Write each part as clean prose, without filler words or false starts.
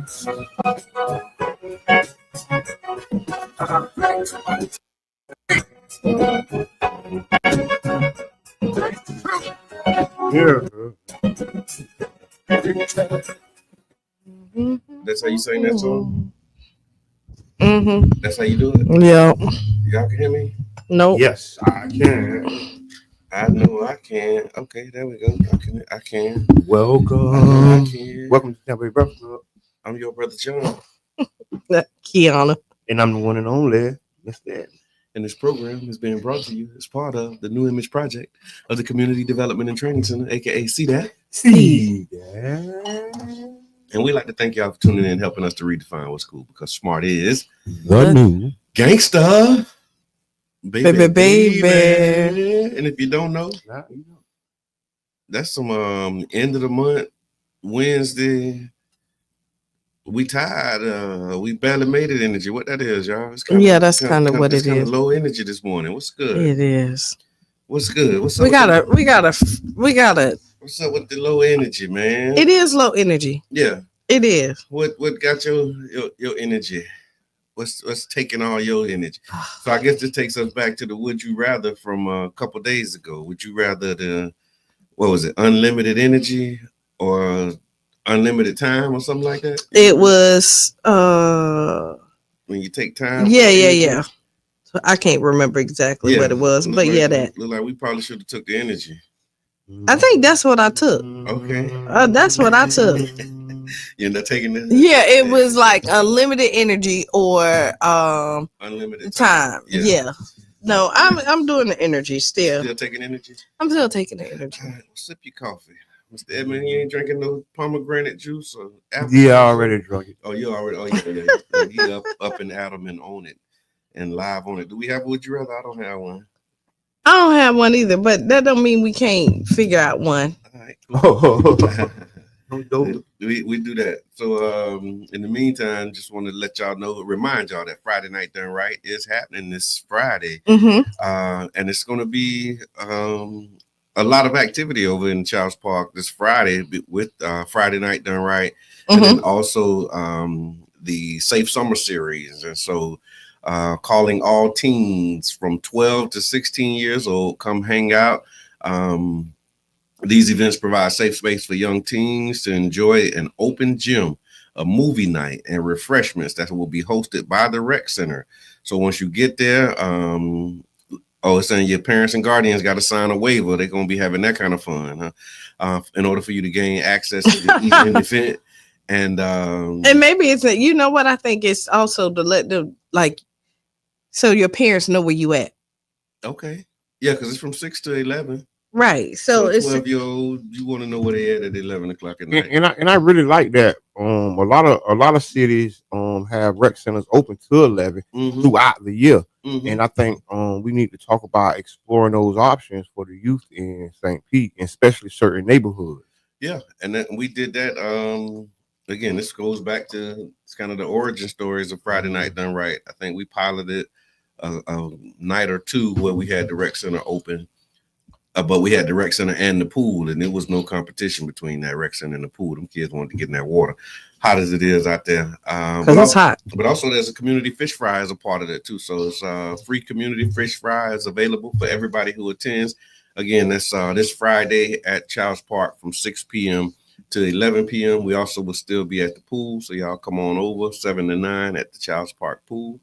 Yeah. That's how you sing that song? Mm-hmm. That's how you do it? Yeah. Y'all can hear me? Nope. Yes, I can. I know I can. Okay, there we go. I can. Welcome. I can. Welcome to Tampa Breakfast Club. I'm your brother John. Kiana. And I'm the one and only Mr. Ed. And this program is being brought to you as part of the New Image Project of the Community Development and Training Center, aka CDAT. CDAT. And we'd like to thank y'all for tuning in and helping us to redefine what's cool, because smart is the new gangsta. Baby. Baby. And if you don't know, that's some end of the month, Wednesday. We tired. We barely made it energy. What that is, y'all? It's that's kind of what it is. Low energy this morning. What's good? It is. What's good? What's up? We gotta. What's up with the low energy, man? It is low energy. Yeah. It is. What got your energy? What's taking all your energy? So I guess this takes us back to the would you rather from a couple days ago. Would you rather unlimited energy or unlimited time or something like that? It was when you take time. Yeah. So I can't remember exactly what it was, but that look like we probably should have took the energy. I think that's what I took. Okay. That's what I took. You're not taking this? Yeah, it was like unlimited energy or unlimited time. Yeah. No, I'm doing the energy still. Still taking energy? I'm still taking the energy. All right, well, sip your coffee. Mr. Edmund, you ain't drinking no pomegranate juice or apple juice? I already drunk it. Oh, you already? Oh, yeah. He up and adamant on it and live on it. Do we have would you rather? I don't have one. I don't have one either, but that don't mean we can't figure out one. All right, cool. We do that. So in the meantime, just want to let y'all know, remind y'all that Friday Night Done Right is happening this Friday. Mm-hmm. And it's going to be a lot of activity over in Charles Park this Friday with Friday Night Done Right. Mm-hmm. And then also the Safe Summer Series. And so calling all teens from 12 to 16 years old, come hang out. These events provide safe space for young teens to enjoy an open gym, a movie night, and refreshments that will be hosted by the rec center. So once you get there, it's saying your parents and guardians got to sign a waiver. They're going to be having that kind of fun, huh? In order for you to gain access to the event. And maybe it's you know what I think it's also to let them so your parents know where you at. Okay. Yeah, because it's from 6 to 11. Right. So it's 12-year-old, you want to know where they at 11 o'clock at night. And I really like that. A lot of cities have rec centers open to 11 throughout the year. Mm-hmm. And I think we need to talk about exploring those options for the youth in St. Pete, especially certain neighborhoods. Yeah, and then we did that. Again, this goes back to it's kind of the origin stories of Friday Night Done Right. I think we piloted a night or two where we had the rec center open. But we had the rec center and the pool, and there was no competition between that rec center and the pool. Them kids wanted to get in that water, hot as it is out there. Because it's hot. But also there's a community fish fry as a part of that too. So it's free community fish fry is available for everybody who attends. Again, that's this Friday at Childs Park from 6 p.m. to 11 p.m. We also will still be at the pool. So y'all come on over 7 to 9 at the Childs Park pool.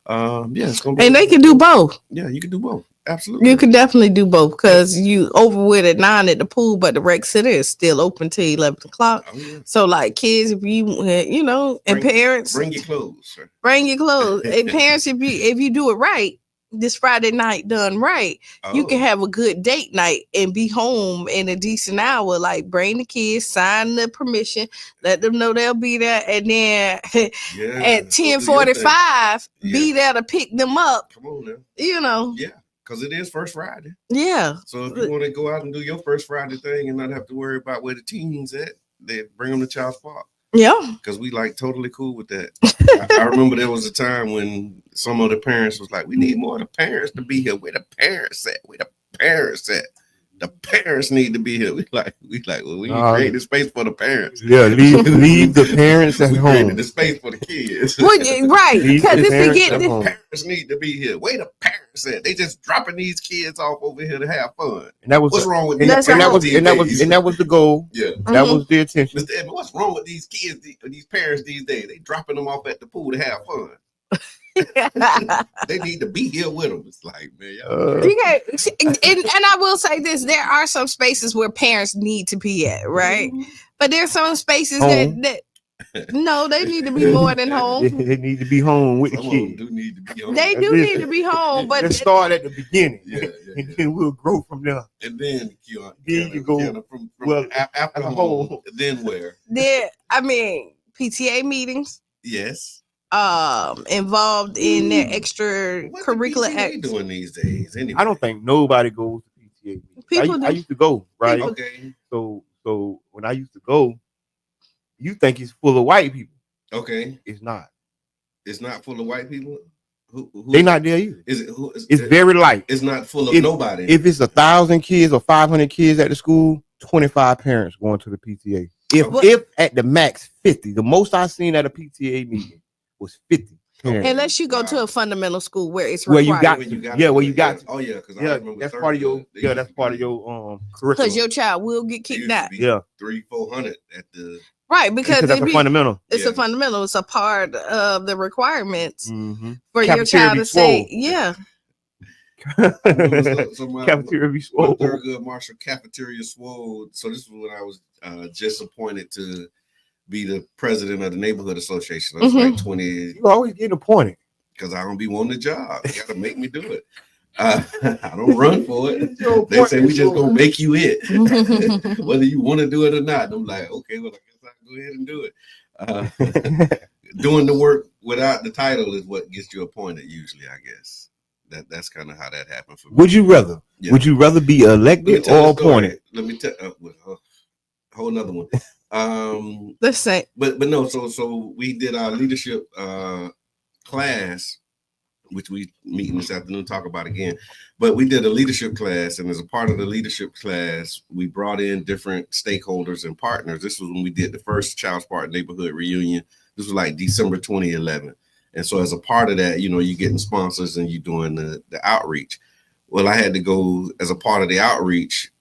It's gonna be. And they can do both. Yeah, you can do both. Absolutely. You could definitely do both because you over with at 9 at the pool, but the rec center is still open till 11 o'clock. Oh, yeah. So like kids, if and parents. Bring your clothes. Sir. Bring your clothes. And parents, if you do it right, this Friday night done right, you can have a good date night and be home in a decent hour. Like bring the kids, sign the permission, let them know they'll be there, and then at 10:45, be there to pick them up. Come on now. Yeah. Because it is First Friday. Yeah. So if you want to go out and do your First Friday thing and not have to worry about where the teens at, they bring them to Child's Park. Yeah. Because we totally cool with that. I remember there was a time when some of the parents was like, we need more of the parents to be here. Where the parents at? The parents need to be here. We like, well, we create the space for the parents. Yeah, leave the parents at we home. created the space for the kids. Right, because if they get the parents need to be here. Where the parents at? They just dropping these kids off over here to have fun. And that was what's wrong with and these that was the goal. Yeah, that was the intention. Mr. Edmund, what's wrong with these kids, these parents these days? They dropping them off at the pool to have fun. They need to be here with them. It's like, man, and I will say this: there are some spaces where parents need to be at, right? But there's some spaces that no, they need to be more than home. They need to be home with the kids. Do need to be home. They do need to be home, but just start at the beginning, and then we'll grow from there. And then you go from after home. Then where? I mean, PTA meetings. Yes. Involved in their extracurricular acts. Doing these days, anyway. I don't think nobody goes to PTA meetings. I used to go, right? Okay. So when I used to go, you think it's full of white people. Okay. It's not. It's not full of white people. Who they're not there either. It's very light. It's not full of nobody. If it's 1,000 kids or 500 kids at the school, 25 parents going to the PTA. If at the max 50, the most I've seen at a PTA meeting was 50. Parents. Unless you go to a fundamental school where it's where required. you got. Oh yeah, because that's part of your that's part of your curriculum. Because your child will get kicked out. 300-400 at the right because that's a fundamental. It's a fundamental. It's a part of the requirements for Cafeteria your child to say, yeah. Cafeteria be swole. Thurgood Marshall cafeteria swole. So this was when I was just appointed to be the president of the neighborhood association. I was like 20. You always get appointed because I don't be wanting the job. You got to make me do it. I don't run for it. They say we just gonna make you it, whether you want to do it or not. I'm like, okay, well, I guess I can go ahead and do it. Doing the work without the title is what gets you appointed. Usually, I guess that's kind of how that happened for me. Would you rather? Yeah. Would you rather be elected or appointed? Let me tell. Whole another one. Let's say, but no. So we did our leadership class, which we meeting this afternoon, talk about again. But we did a leadership class, and as a part of the leadership class, we brought in different stakeholders and partners. This was when we did the first Child Spark neighborhood reunion. This was like December 2011. And so as a part of that, you know, you're getting sponsors and you're doing the outreach. Well, I had to go as a part of the outreach.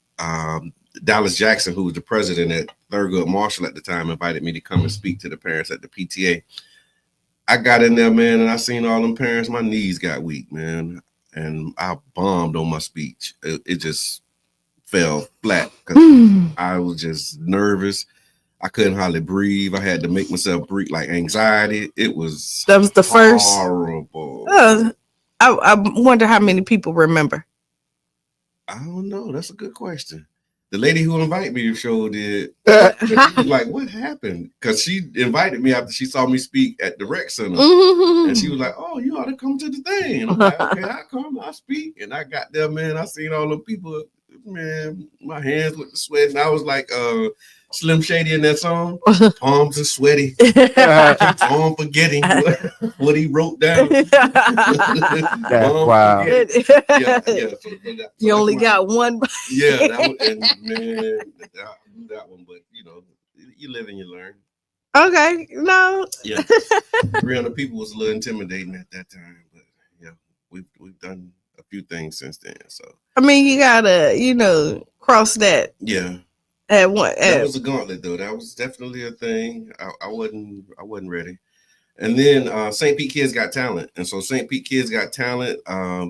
Dallas Jackson, who was the president at Thurgood Marshall at the time, invited me to come and speak to the parents at the PTA. I got in there, man, and I seen all them parents. My knees got weak, man, and I bombed on my speech. It just fell flat because I was just nervous. I couldn't hardly breathe. I had to make myself breathe, like anxiety. That was the first horrible. I wonder how many people remember. I don't know. That's a good question. The lady who invited me to the show did. She was like, what happened? Because she invited me after she saw me speak at the rec center. And she was like, oh, you ought to come to the thing. And I'm like, okay, I come, I speak. And I got there, man. I seen all the people, man, my hands with the sweat. And I was like Slim Shady in that song. Palms are sweaty. Keeps on forgetting what he wrote down. That's wow. Yeah. So you only got one. Yeah, that one, and man, that one. But you know, you live and you learn. Okay, no. Yeah, 300 people was a little intimidating at that time, but yeah, we've done a few things since then. So I mean, you gotta, cross that. Yeah. That was a gauntlet, though. That was definitely a thing. I wasn't ready. And then St. Pete Kids Got Talent. And so St. Pete Kids Got Talent,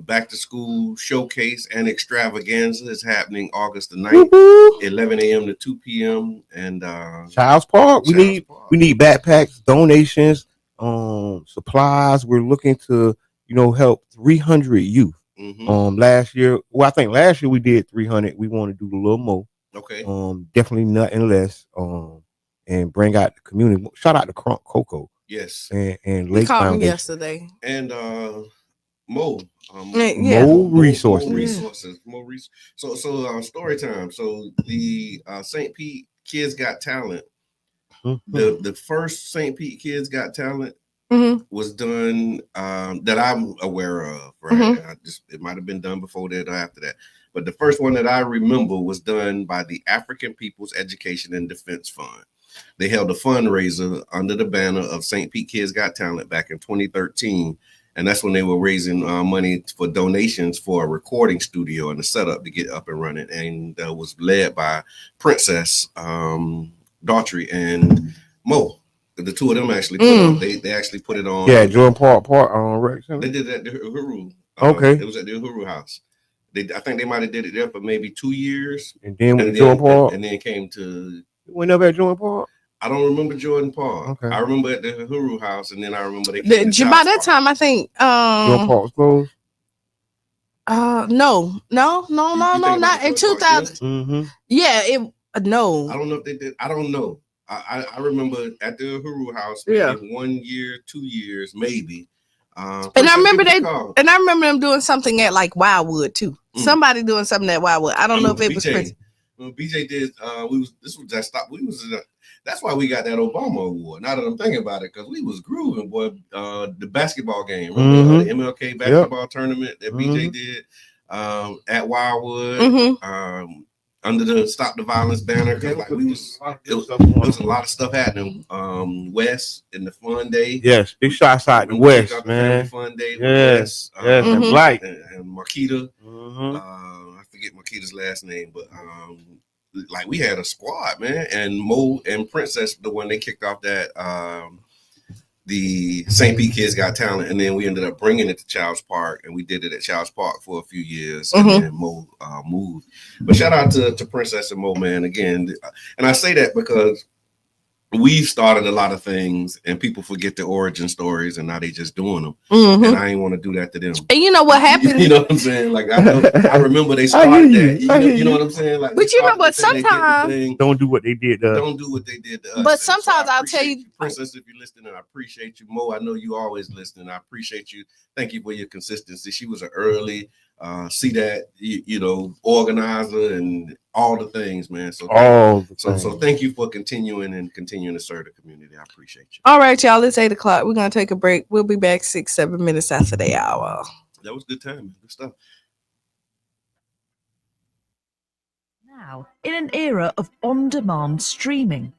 back to school showcase and extravaganza is happening August the 9th, 11 a.m. to 2 p.m. And Child's Park. We need backpacks, donations, supplies. We're looking to, help 300 youth. Last year, I think last year we did 300. We want to do a little more. Okay. Definitely nothing less. And bring out the community. Shout out to Crunk Coco. Yes. And Lake Foundation yesterday. And Mo. Mo resources. So story time. So the St. Pete Kids Got Talent. The first St. Pete Kids Got Talent was done that I'm aware of. Right. It might have been done before that or after that. But the first one that I remember was done by the African People's Education and Defense Fund. They held a fundraiser under the banner of St. Pete Kids Got Talent back in 2013. And that's when they were raising money for donations for a recording studio and a setup to get up and running. And was led by Princess Daughtry and Mo. The two of them actually put on. They actually put it on. Yeah, Jordan Park on Rex Center. They did that at the Uhuru. Okay. It was at the Uhuru house. I think they might have did it there for maybe 2 years. And then with Jordan Park. And then came to. Went up at Jordan Park. I don't remember Jordan Park. Okay. I remember at the Uhuru house, and then I remember they. By that time, I think Jordan Park was closed. No, not in 2000. Mm-hmm. Yeah, no. I don't know if they did. I don't know. I remember at the Uhuru house, maybe 1 year, 2 years, maybe. And I remember them doing something at like Wildwood too. Somebody doing something at Wildwood. I don't know if it was Prince. BJ did. That's why we got that Obama award. Now that I'm thinking about it, because we was grooving, boy. The basketball game, remember the MLK basketball tournament that BJ did at Wildwood, under the Stop the Violence banner. Like it was a lot of stuff happening. West in the Fun Day. Yes, big shots out the West, man. Fun Day. Yes, and Black and Marquita. I forget Marquita's last name, but like we had a squad, man, and Mo and Princess, the one they kicked off that the St. Pete Kids Got Talent, and then we ended up bringing it to Childs Park, and we did it at Childs Park for a few years, and then Mo moved. But shout out to Princess and Mo, man, again, and I say that because we've started a lot of things, and people forget the origin stories, and now they just doing them. And I ain't want to do that to them. And you know what happened? You know what I'm saying? Like I remember they started that. You know what I'm saying? Like, but you know what? Sometimes don't do what they did. Don't do what they did to us. But sometimes I'll tell you, Princess, if you're listening, I appreciate you. Mo, I know you always listening. I appreciate you. Thank you for your consistency. She was an early. See that organizer and all the things, man. So thank you for continuing to serve the community. I appreciate you. All right, y'all. It's 8:00. We're gonna take a break. We'll be back 6-7 minutes after the hour. That was good time. Good stuff. Now, in an era of on-demand streaming.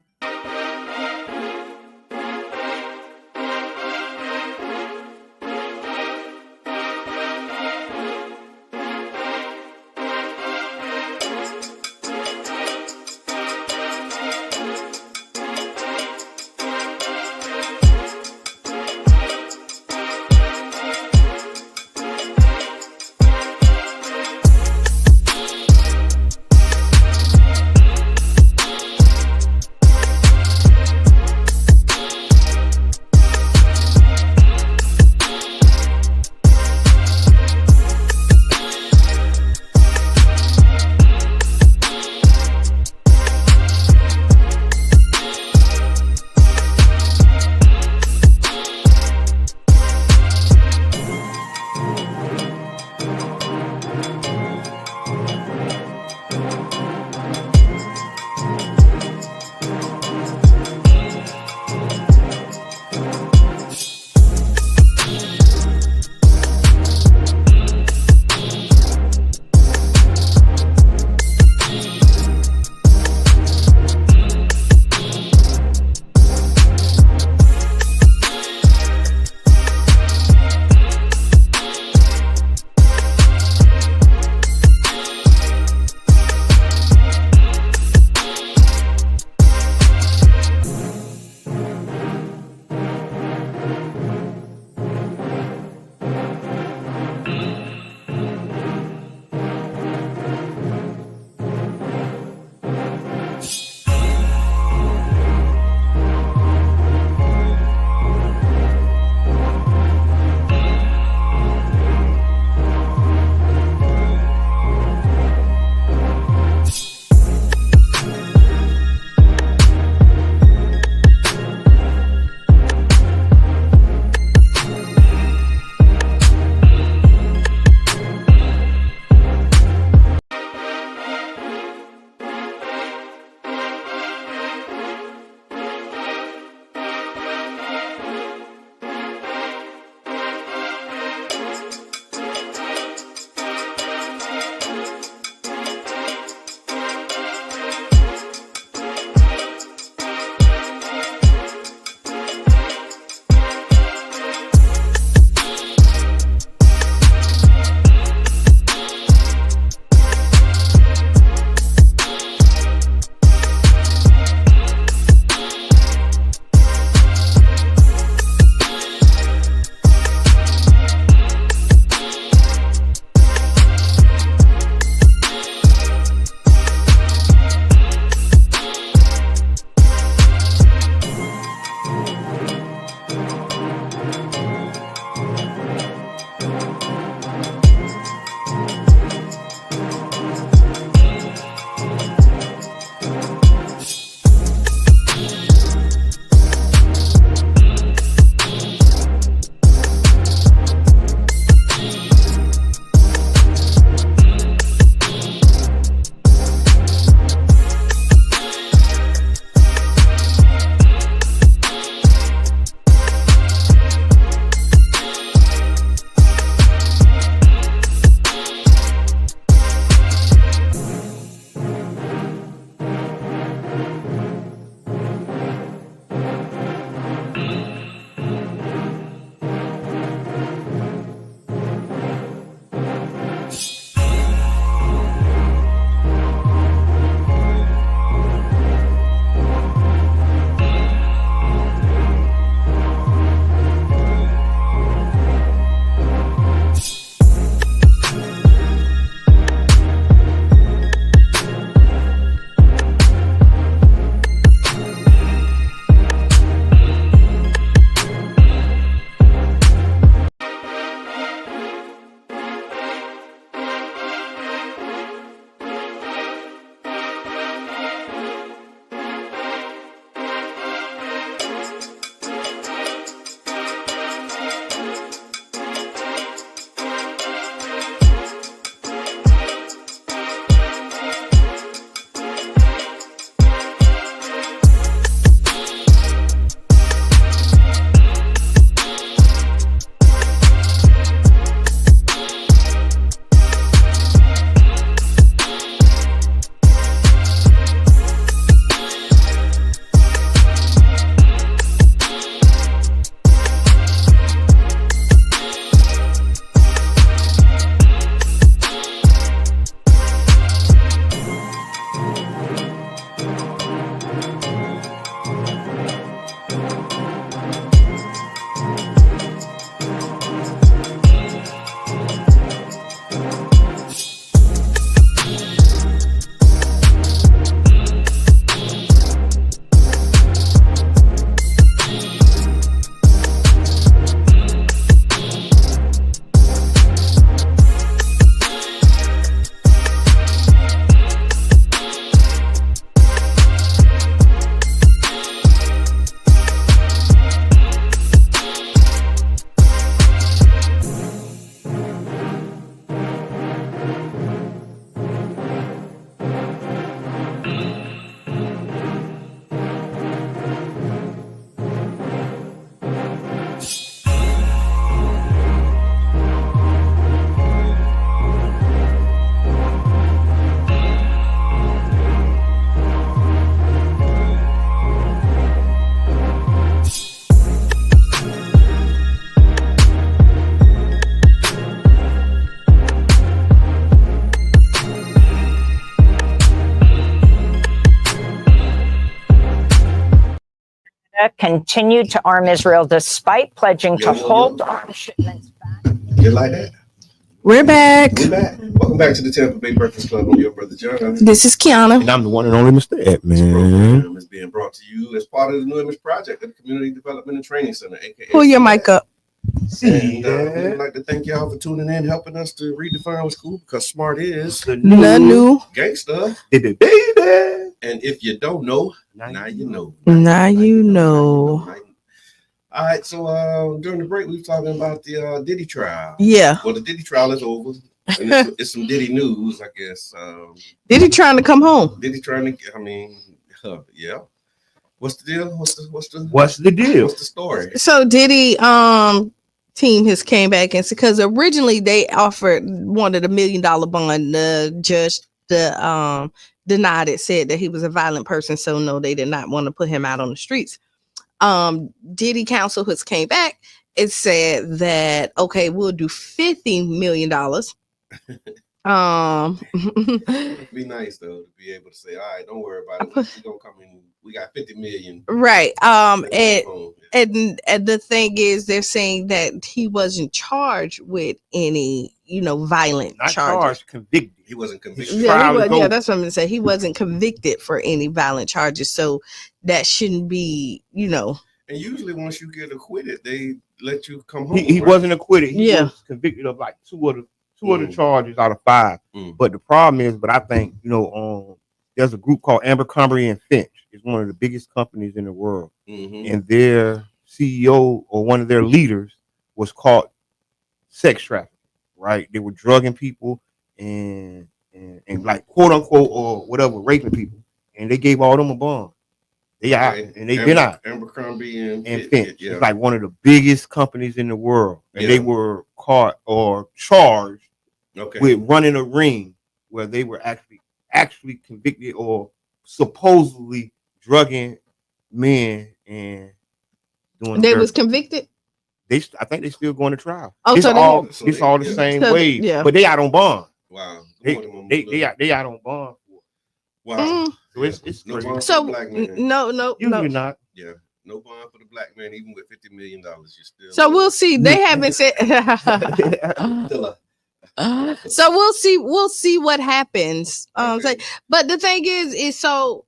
continued to arm Israel despite pledging to halt arms shipments back. You like that? We're back. We're back. Welcome back to the Tampa Bay Breakfast Club. I'm your brother John. This is Kiana. And I'm the one and only Mr. This Edman. program is being brought to you as part of the New Image Project at the Community Development and Training Center, aka. Pull your mic up. And we'd like to thank y'all for tuning in, helping us to redefine what's cool, because smart is The new. gangster. Baby. And if you don't know, now you know. Now you know. All right, so during the break, we were talking about the Diddy trial. Yeah. Well, the Diddy trial is over. And it's some Diddy news, I guess. Diddy trying to come home. Diddy trying to, yeah. What's the deal? What's the deal? What's the story? So Diddy team has came back and because originally they wanted $1 million bond. The judge denied it, said that he was a violent person. So no, they did not want to put him out on the streets. Diddy counsel has came back and said that okay, we'll do $50 million. It'd be nice though to be able to say, all right, don't worry about it. We gonna come in. We got 50 million. Right. And the thing is, they're saying that he wasn't charged with any, violent Not charges. charged, convicted. He wasn't convicted. Yeah, that's what I'm gonna say. He wasn't convicted for any violent charges, so that shouldn't be, And usually, once you get acquitted, they let you come home. He wasn't acquitted. He Yeah. was convicted of like two of the charges out of 5. But the problem is, I think there's a group called Abercrombie and Finch. It's one of the biggest companies in the world, and their CEO or one of their leaders was caught sex trafficking. Right? They were drugging people and like quote unquote or whatever, raping people, and they gave all them a bond. They out and they've been out. Abercrombie and Finch. Yeah. It's like one of the biggest companies in the world, and they were caught or charged with running a ring where they were actually convicted or supposedly drugging men and doing. They was convicted. I think they still going to trial. Oh, it's so all the same way. Yeah. But they out on bond. Wow. They out on bond. Wow. So it's no crazy. bond So for the black man. no, Usually not. Yeah. No bond for the black man, even with $50 million. You're still. So we'll see. They haven't said. So we'll see what happens. But the thing is so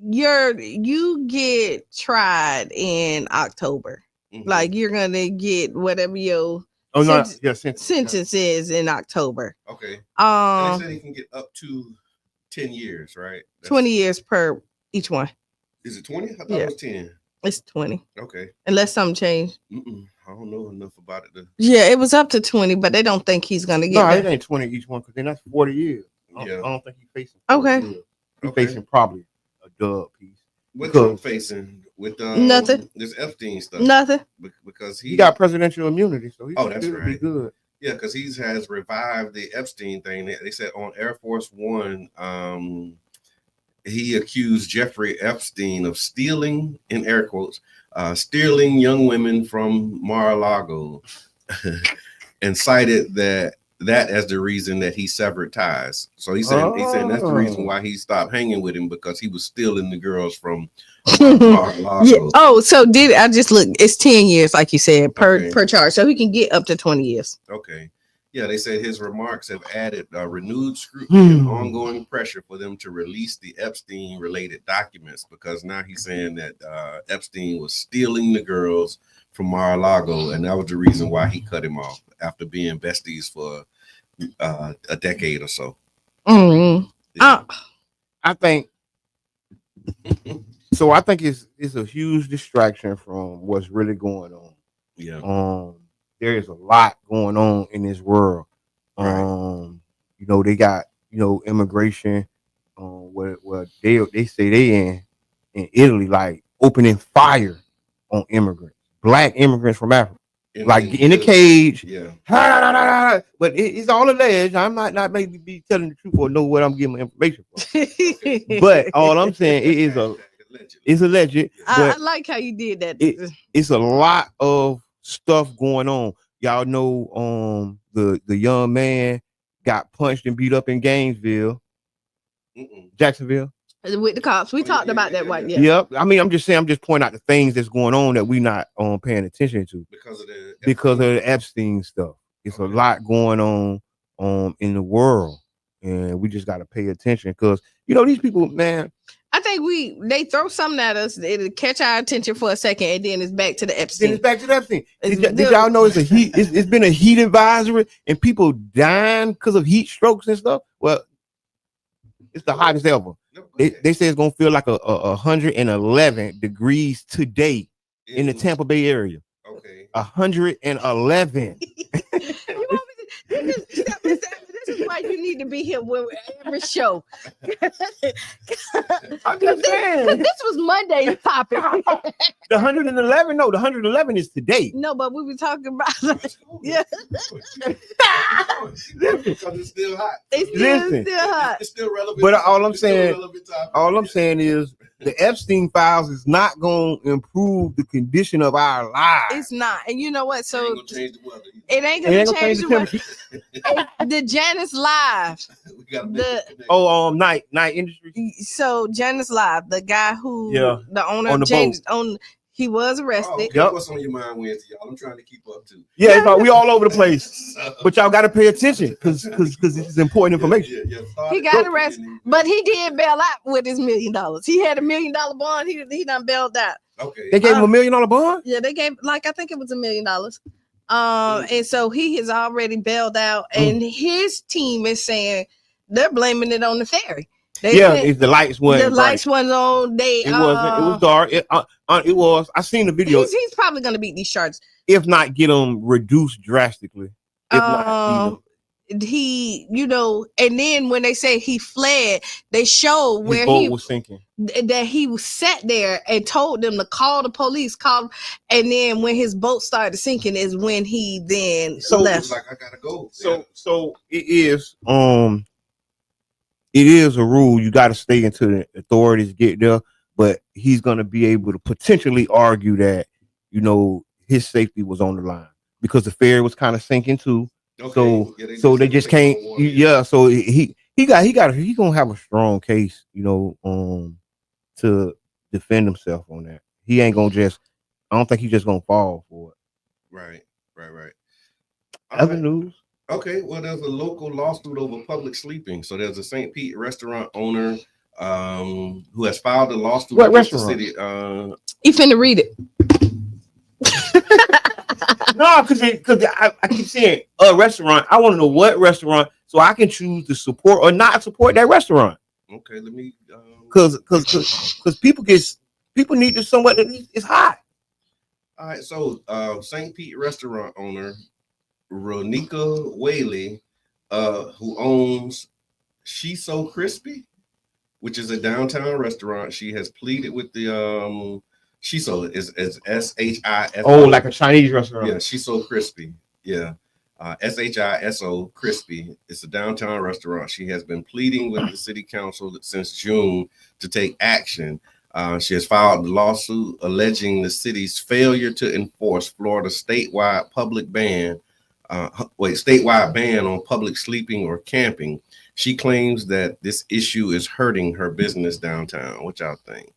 you get tried in October. Like you're gonna get whatever your sentence is in October. Okay. And they said he can get up to 10 years, right? 20 years per each one. Is it 20? I thought it was 10. It's 20. Okay. Unless something changed. I don't know enough about it. Yeah, it was up to 20, but they don't think he's gonna get. No, it ain't 20 each one because then that's 40 years. I don't think he's facing. He's facing probably a dub piece. What's he facing with nothing? This Epstein stuff. Nothing. Because he got presidential immunity, so that's right. Be good. Yeah, because he has revived the Epstein thing. They said on Air Force One, he accused Jeffrey Epstein of stealing, in air quotes, stealing young women from Mar-a-Lago, and cited that as the reason that he severed ties. So he said that's the reason why he stopped hanging with him, because he was stealing the girls from Mar-a-Lago. Yeah. Oh, so I just look? It's 10 years, like you said, per charge, so he can get up to 20 years. Okay. Yeah, they said his remarks have added renewed scrutiny and ongoing pressure for them to release the Epstein-related documents, because now he's saying that Epstein was stealing the girls from Mar-a-Lago, and that was the reason why he cut him off after being besties for a decade or so. Yeah. I think so. I think it's a huge distraction from what's really going on. Yeah. There is a lot going on in this world. Right. They got immigration. Where they say they in Italy, like opening fire on immigrants, black immigrants from Africa, in a cage. Yeah. But it's all alleged. I might not maybe be telling the truth or know what I'm getting my information from. But all I'm saying it's alleged. I like how you did that. It's a lot of stuff going on. Y'all know the young man got punched and beat up in Jacksonville. with the cops. We talked about that one. Yeah. Yep. I mean, I'm just saying, I'm just pointing out the things that's going on that we not paying attention to because of the Epstein stuff. It's a lot going on in the world, and we just got to pay attention because these people, man. I think they throw something at us, it'll catch our attention for a second, and then it's back to the Epstein. Did y'all know it's been a heat advisory and people dying because of heat strokes and stuff? Well, it's the hottest ever. They say it's gonna feel like 111 degrees today in the Tampa Bay area. Okay. 111. This is why you need to be here with every show. I'm just saying. This was Monday's topic. The 111, no, the 111 is today. No, but we were talking about yeah. Because it's still hot. It's still hot. It's still relevant. But all I'm saying is the Epstein files is not going to improve the condition of our lives. It's not. And you know what? So it ain't gonna change the weather. It ain't gonna change the weather. The Janice Live. Night Industry. So Janice Live, the guy who the owner on the James boat. He was arrested. What's on your mind, Wednesday, y'all? I'm trying to keep up too. Yeah, we all over the place. But y'all got to pay attention because this is important information. He got arrested, but he did bail out with his $1 million. He had $1 million bond. He done bailed out. Okay. They gave him $1 million bond? Yeah, they gave I think it was $1 million. And so he has already bailed out, and his team is saying they're blaming it on the ferry. It's the lights wasn't. The lights wasn't on. It wasn't. It was dark. It was. I seen the video. He's probably gonna beat these charges, if not get them reduced drastically. If not, he, and then when they say he fled, they show where his boat was sinking. That he was sat there and told them to call the police. And then when his boat started sinking is when he then left. Like I gotta go. So it is. It is a rule. You got to stay until the authorities get there. But he's going to be able to potentially argue that, his safety was on the line because the ferry was kind of sinking too. Okay. So they just can't. So he gonna have a strong case, to defend himself on that. He ain't gonna I don't think he's just gonna fall for it. Right. Other news. Okay, well, there's a local lawsuit over public sleeping. So there's a St. Pete restaurant owner who has filed a lawsuit against the city. You finna read it. No, because I keep saying a restaurant. I want to know what restaurant so I can choose to support or not support that restaurant. Okay, let me. Because people need to somewhere that it's hot. All right, so St. Pete restaurant owner Ronika Whaley, who owns She's So Crispy, which is a downtown restaurant. She has pleaded with the Shiso is SHISO. Oh, like a Chinese restaurant. Yeah, She's So Crispy. Yeah. SHISO Crispy. It's a downtown restaurant. She has been pleading with the city council since June to take action. She has filed a lawsuit alleging the city's failure to enforce Florida's statewide ban on public sleeping or camping. She claims that this issue is hurting her business downtown. What y'all think?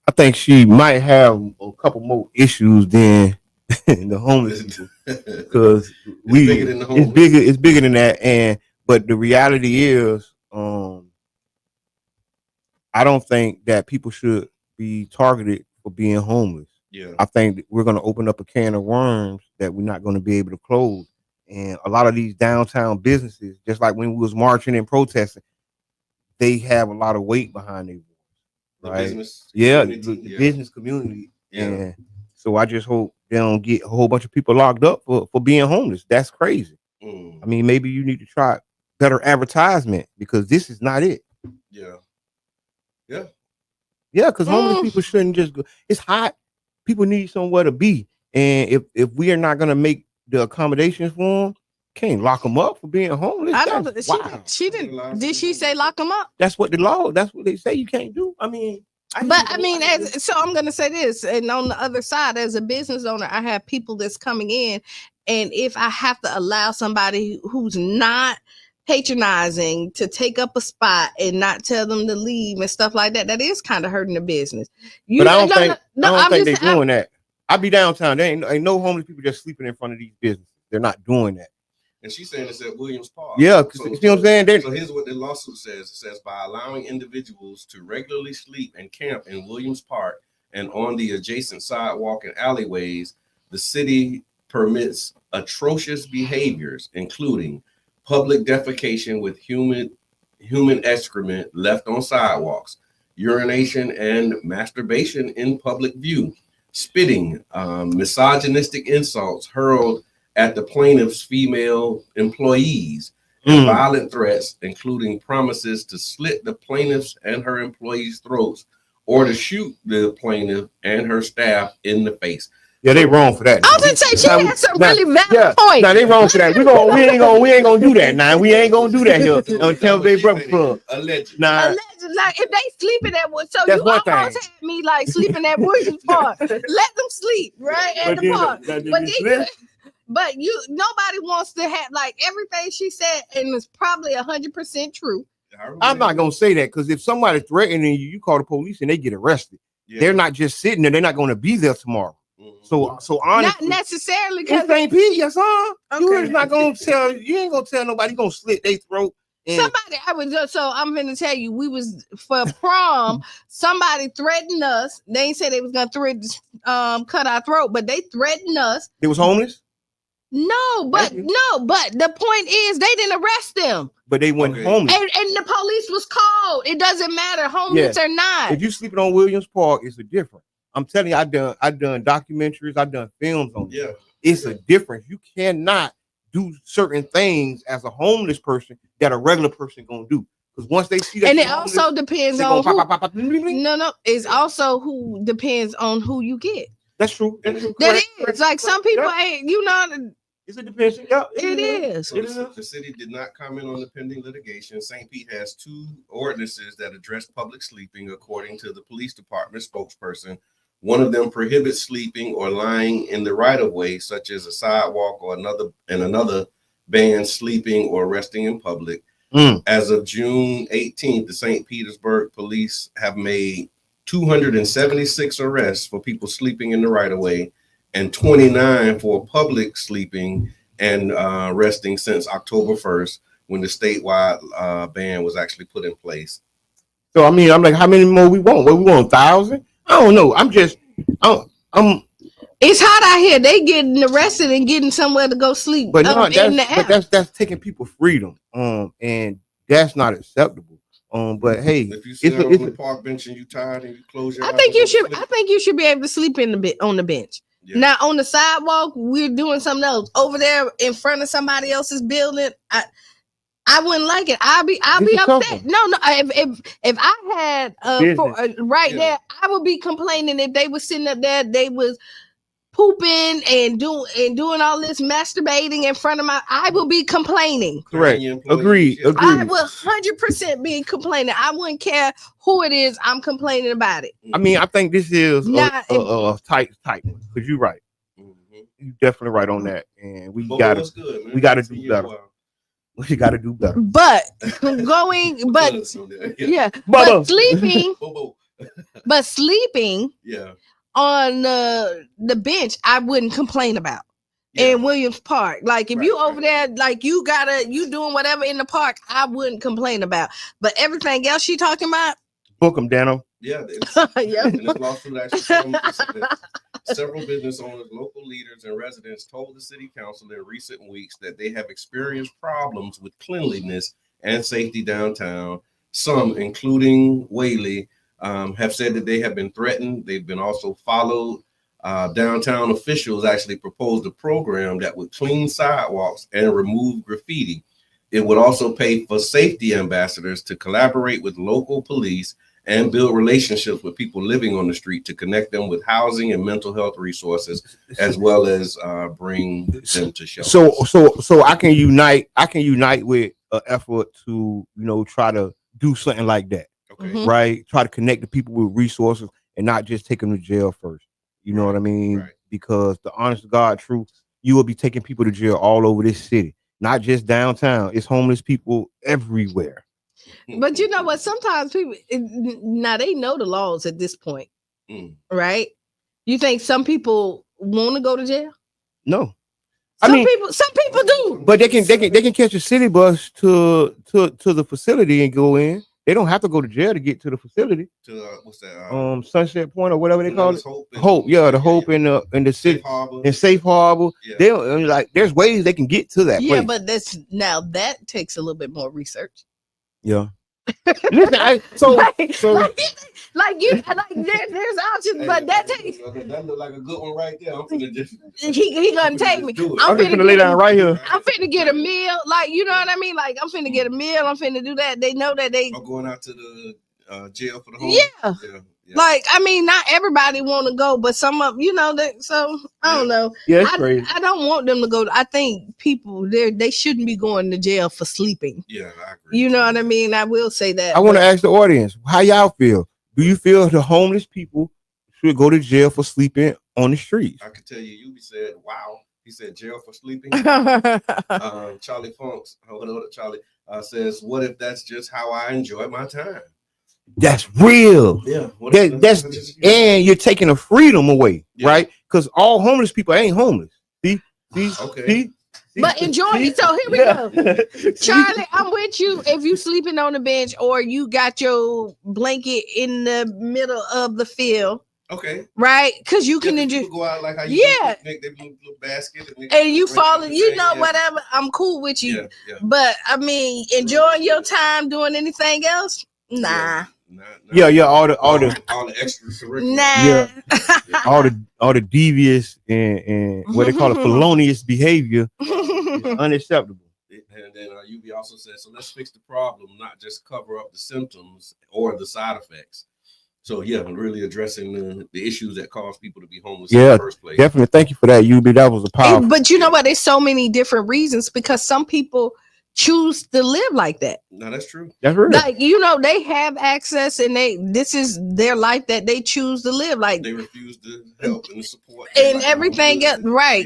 I think she might have a couple more issues than the homeless people, because it's bigger than that. But the reality is, I don't think that people should be targeted for being homeless. Yeah, I think that we're going to open up a can of worms that we're not going to be able to close. And a lot of these downtown businesses, just like when we was marching and protesting, they have a lot of weight behind their voice. The business community. Yeah. And so I just hope they don't get a whole bunch of people locked up for being homeless. That's crazy. I mean, maybe you need to try better advertisement, because this is not it. Yeah, because homeless people shouldn't just go. It's hot. People need somewhere to be. And if we are not going to make the accommodations for them, can't lock them up for being homeless. I don't. She didn't. Did she say lock them up? That's what the law. That's what they say you can't do. I mean. So I'm gonna say this, and on the other side, as a business owner, I have people that's coming in, and if I have to allow somebody who's not patronizing to take up a spot and not tell them to leave and stuff like that. That is kind of hurting the business. But I don't think they're doing that. I be downtown. There ain't no homeless people just sleeping in front of these businesses. They're not doing that. And she's saying it's at Williams Park. Yeah, so, you see what I'm saying? So here's what the lawsuit says. It says by allowing individuals to regularly sleep and camp in Williams Park and on the adjacent sidewalk and alleyways, the city permits atrocious behaviors, including public defecation with human excrement left on sidewalks, urination and masturbation in public view, spitting, misogynistic insults hurled at the plaintiff's female employees, and violent threats, including promises to slit the plaintiff's and her employees' throats or to shoot the plaintiff and her staff in the face. Yeah, they wrong for that. I was gonna say she had some really valid points. Now they wrong for that. We ain't gonna do that. Now we ain't gonna do that here on Tampa Bay Breakfast Club. Allegedly. Nah, Like if they sleeping at what, so that's you one almost thing. had me like sleeping at Williams Park. Let them sleep right at the park. But nobody wants to have like everything she said, and it's probably 100% true. I'm not gonna say that because if somebody's threatening you, you call the police and they get arrested. Yeah. They're not just sitting there. They're not going to be there tomorrow. So honestly, not necessarily because St. Pete, yes, huh? Okay. You ain't gonna tell nobody. You gonna slit their throat. So I'm gonna tell you, we was for prom. Somebody threatened us. They ain't say they was gonna cut our throat, but they threatened us. They was homeless. No, but the point is they didn't arrest them. But they went homeless. And the police was called. It doesn't matter, homeless or not. If you sleeping on Williams Park, it's a difference. I'm telling you, I've done documentaries, I've done films on it. Yeah. It's a difference. You cannot do certain things as a homeless person that a regular person gonna do. Because once they see that, and it also depends on who. No, it's also who depends on who you get. That's true. That is like some people ain't. It's a depends. Yeah, it is. So the city did not comment on the pending litigation. St. Pete has 2 ordinances that address public sleeping, according to the police department spokesperson. One of them prohibits sleeping or lying in the right of way, such as a sidewalk or another bans sleeping or resting in public. As of June 18th, the St. Petersburg police have made 276 arrests for people sleeping in the right of way and 29 for public sleeping and resting since October 1st, when the statewide ban was actually put in place. So I'm like, how many more we want? What we want, 1,000? I don't know. It's hot out here. They getting arrested and getting somewhere to go sleep. But that's taking people freedom. And that's not acceptable. But hey, if you sit on the park bench and you tired and you close your eyes, I think you should be able to sleep on the bench. Yeah. Now on the sidewalk, we're doing something else over there in front of somebody else's building. I wouldn't like it. I'll be upset. No. If I had there, I would be complaining if they were sitting up there. They was pooping and doing all this masturbating in front of I will be complaining. Correct. Agreed. I will 100% be complaining. I wouldn't care who it is. I'm complaining about it. I mean, I think this is a tight one. Because you're right. You're definitely right on that. And we gotta do better. We gotta do better. But sleeping. Yeah. On the bench, I wouldn't complain about in Williams Park. Like if you over there, like you doing whatever in the park, I wouldn't complain about. But everything else she talking about, book them, Dano. Yeah, and this lawsuit actually several business owners, local leaders, and residents told the city council in recent weeks that they have experienced problems with cleanliness and safety downtown. Some, including Whaley, have said that they have been threatened. They've been also followed. Downtown officials actually proposed a program that would clean sidewalks and remove graffiti. It would also pay for safety ambassadors to collaborate with local police and build relationships with people living on the street to connect them with housing and mental health resources, as well as bring them to shelters. So I can unite with an effort to try to do something like that. Okay. Right. Try to connect the people with resources and not just take them to jail first. You know what I mean? Right. Because the honest to God truth, you will be taking people to jail all over this city. not just downtown. It's homeless people everywhere. But you know what? Sometimes people now they know the laws at this point, right? You think some people want to go to jail? No. Some people do. But they can catch a city bus to the facility and go in. They don't have to go to jail to get to the facility. To what's that? Sunset Point or whatever they call it. Hope, the Hope in the city in Safe Harbor. Yeah. They like there's ways they can get to that place. But that takes a little bit more research. Yeah. Listen, there's options, but that takes. That look like a good one right there. I'm finna just. He gonna take me. I'm finna lay down right here. I'm finna get a meal, like you know what I mean. Like I'm finna get a meal. I'm finna do that. They know that they. I'm going out to the jail for the home. Yeah. Like I mean, not everybody want to go, but some of that. So I don't know. Yeah, it's crazy. I don't want them to go. I think people they shouldn't be going to jail for sleeping. Yeah, I agree. You know what I mean? I will say that. I want to ask the audience, how y'all feel? Do you feel the homeless people should go to jail for sleeping on the streets? I can tell you said, wow. He said jail for sleeping. Charlie Funks, Charlie says, what if that's just how I enjoy my time? That's real. Yeah. That's and you're taking the freedom away, right? Because all homeless people ain't homeless. See? Okay. But enjoy it. So here we go. Charlie, I'm with you if you sleeping on the bench or you got your blanket in the middle of the field. Okay. Right? Because you can enjoy. Go out like how you make their little basket. And you fall, whatever. I'm cool with you. Yeah. But I mean, enjoying your time doing anything else? Nah. Yeah, all the extracurricular. Nah. all the devious and what they call it felonious behavior is unacceptable. And then UB also said, so let's fix the problem, not just cover up the symptoms or the side effects. So really addressing the issues that cause people to be homeless in the first place. Definitely. Thank you for that, UB. That was a powerful. But you know what? There's so many different reasons because some people choose to live like that. No, that's true. That's real. Like they have access and this is their life that they choose to live. Like they refuse to help and support and everything else. Right.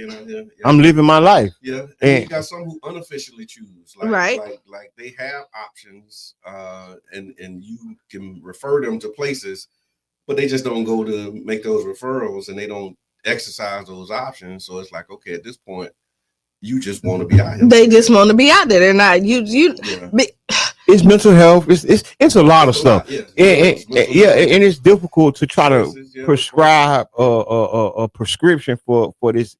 I'm living my life. Yeah. And you got some who unofficially choose. Like they have options and you can refer them to places, but they just don't go to make those referrals and they don't exercise those options. So it's like, okay, at this point, you just want to be out here. They just want to be out there. They're not It's mental health. It's a lot of stuff. And it's difficult to try to prescribe a prescription for this,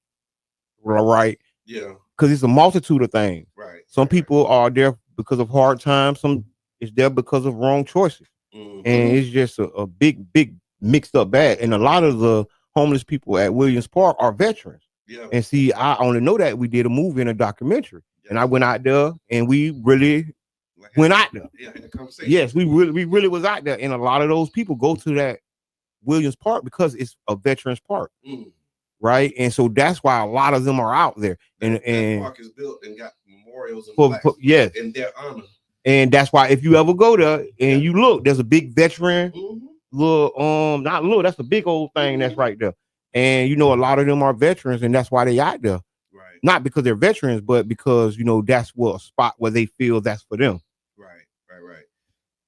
right? Yeah. Because it's a multitude of things. Right. Some people are there because of hard times. Some is there because of wrong choices. Mm-hmm. And it's just a big mixed up bag. And a lot of the homeless people at Williams Park are veterans. Yeah. And see, I only know that we did a movie and a documentary, and I went out there and we really went out there. Yeah, had a conversation. Yes, we really was out there, and a lot of those people go to that Williams Park because it's a veterans park, right? And so that's why a lot of them are out there. And that park is built and got memorials in their honor. And that's why if you ever go there and you look, there's a big veteran that's a big old thing that's right there. And a lot of them are veterans, and that's why they out there. Right. Not because they're veterans, but because that's a spot where they feel that's for them. Right.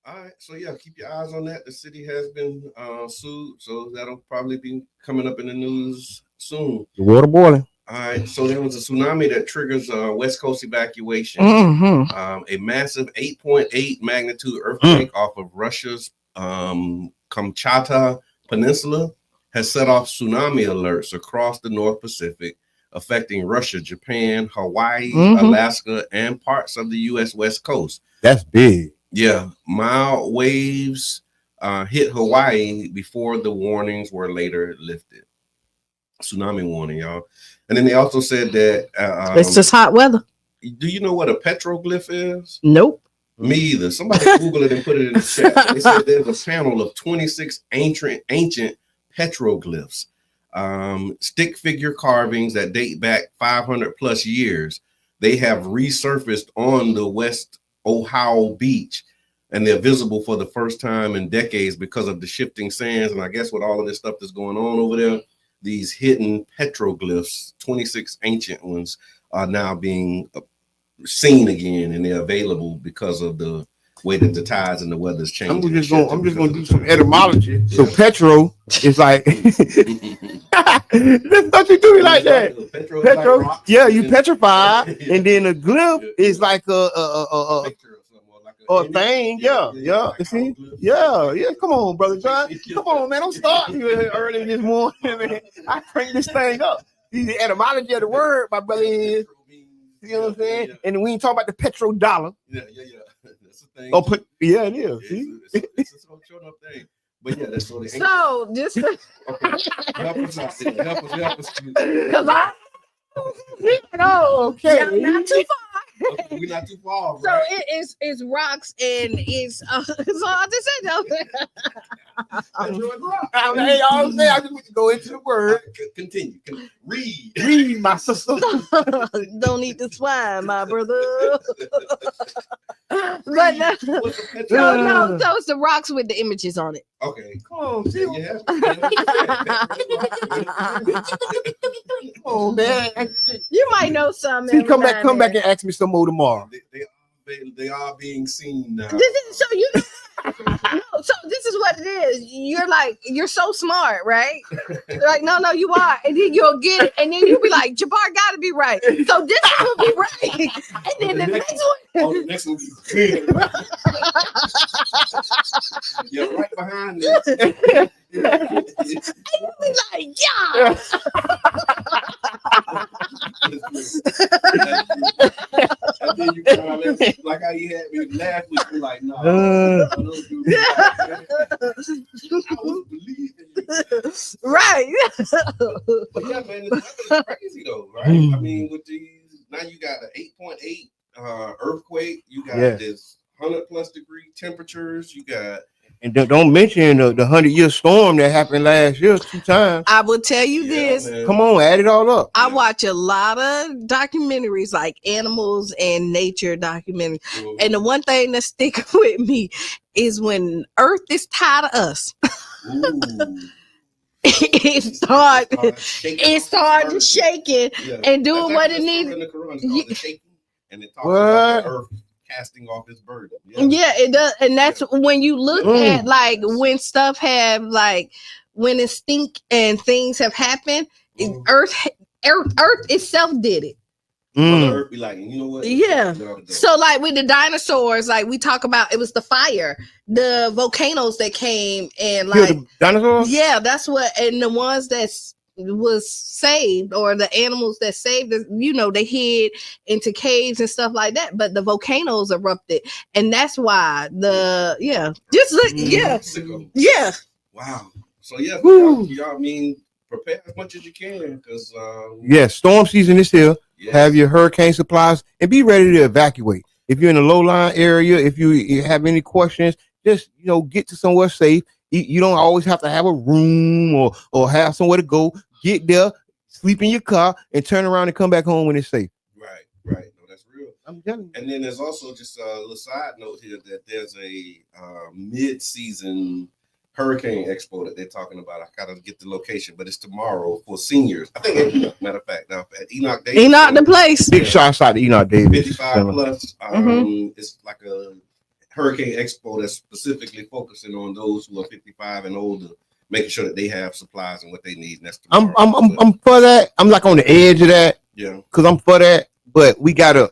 All right. So keep your eyes on that. The city has been sued, so that'll probably be coming up in the news soon. The water boiling. All right. So there was a tsunami that triggers West Coast evacuation. Mm-hmm. A massive 8.8 magnitude earthquake off of Russia's Kamchatka Peninsula has set off tsunami alerts across the North Pacific, affecting Russia, Japan, Hawaii, Alaska, and parts of the U.S. West Coast. That's big. Yeah. Mild waves hit Hawaii before the warnings were later lifted. Tsunami warning, y'all. And then they also said that it's just hot weather. Do you know what a petroglyph is? Nope. Me either. Somebody Google it and put it in the chat. They said there's a panel of 26 ancient petroglyphs, stick figure carvings that date back 500 plus years. They have resurfaced on the West Oahu beach, and they're visible for the first time in decades because of the shifting sands. And I guess with all of this stuff that's going on over there, these hidden petroglyphs, 26 ancient ones, are now being seen again, and they're available because of the way that the tides and the weather's changing. I'm just gonna do some etymology. Yeah. So petro is like don't you do me like that? Petro, like yeah, you petrify, and then a glyph is like a thing, yeah. See? Yeah. Come on, brother John. Come on, man. Don't start early this morning, man. I crank this thing up. The etymology of the word, my brother is. You know what I'm saying? And we ain't talking about the petrodollar. Yeah. That's the thing. Oh, it is. It's a short enough thing. But yeah, that's what it is. So just okay. Help us out. Help us. Because okay. Not too far. Okay, we're not too far. Right? So it's rocks and it's so I just said though. Hey, I just want to go into the word. Continue. Read, my sister. Don't eat the swine, my brother. But no, so it's the rocks with the images on it. Okay. Come on, see yeah. Come on, man. You might know something. See, come back and ask me some more tomorrow. They are being seen now. So this is what it is. You're so smart, right? You're like, no, you are. And then you'll get it. And then you'll be like, Jabbar gotta be right. So this will be right. And then the next one. The next one will be you're right behind this. And you'll be like, yeah. And then you kind of like how you had me last week. You're like, no, I don't do that. I was believing you. Right. But yeah, man, it's crazy though, right? I mean, with these, now you got an 8.8 earthquake, you got this 100+ degree temperatures, you got. And don't mention the 100-year storm that happened last year 2 times. I will tell you this. Man. Come on, add it all up. I watch a lot of documentaries like animals and nature documentaries. Mm-hmm. And the one thing that sticks with me is when Earth is tired of us. it started shaking and doing what it needed. And it talks about the Earth casting off its burden. Yeah, it does. And that's when you look at like when stuff have like when it stink and things have happened, Earth itself did it. Earth be like, you know what? Yeah. So like with the dinosaurs, like we talk about, it was the fire, the volcanoes that came and like the dinosaurs. Yeah, that's what. And the ones that was saved, or the animals that saved, they hid into caves and stuff like that. But the volcanoes erupted, and that's why Wow. So y'all mean prepare as much as you can because storm season is here. Yes. Have your hurricane supplies and be ready to evacuate. If you're in a low-lying area, if you have any questions, just get to somewhere safe. You don't always have to have a room or have somewhere to go. Get there, sleep in your car, and turn around and come back home when it's safe. Right. No, that's real. I'm telling you. And then there's also just a little side note here that there's a mid-season hurricane expo that they're talking about. I gotta get the location, but it's tomorrow for seniors. I think, matter of fact, now at Enoch Davis. Enoch the place. Big shots out to Enoch Davis. 55+. It's like a hurricane expo that's specifically focusing on those who are 55 and older, making sure that they have supplies and what they need. And that's I'm for that. I'm like on the edge of that. Yeah. Because I'm for that, but we gotta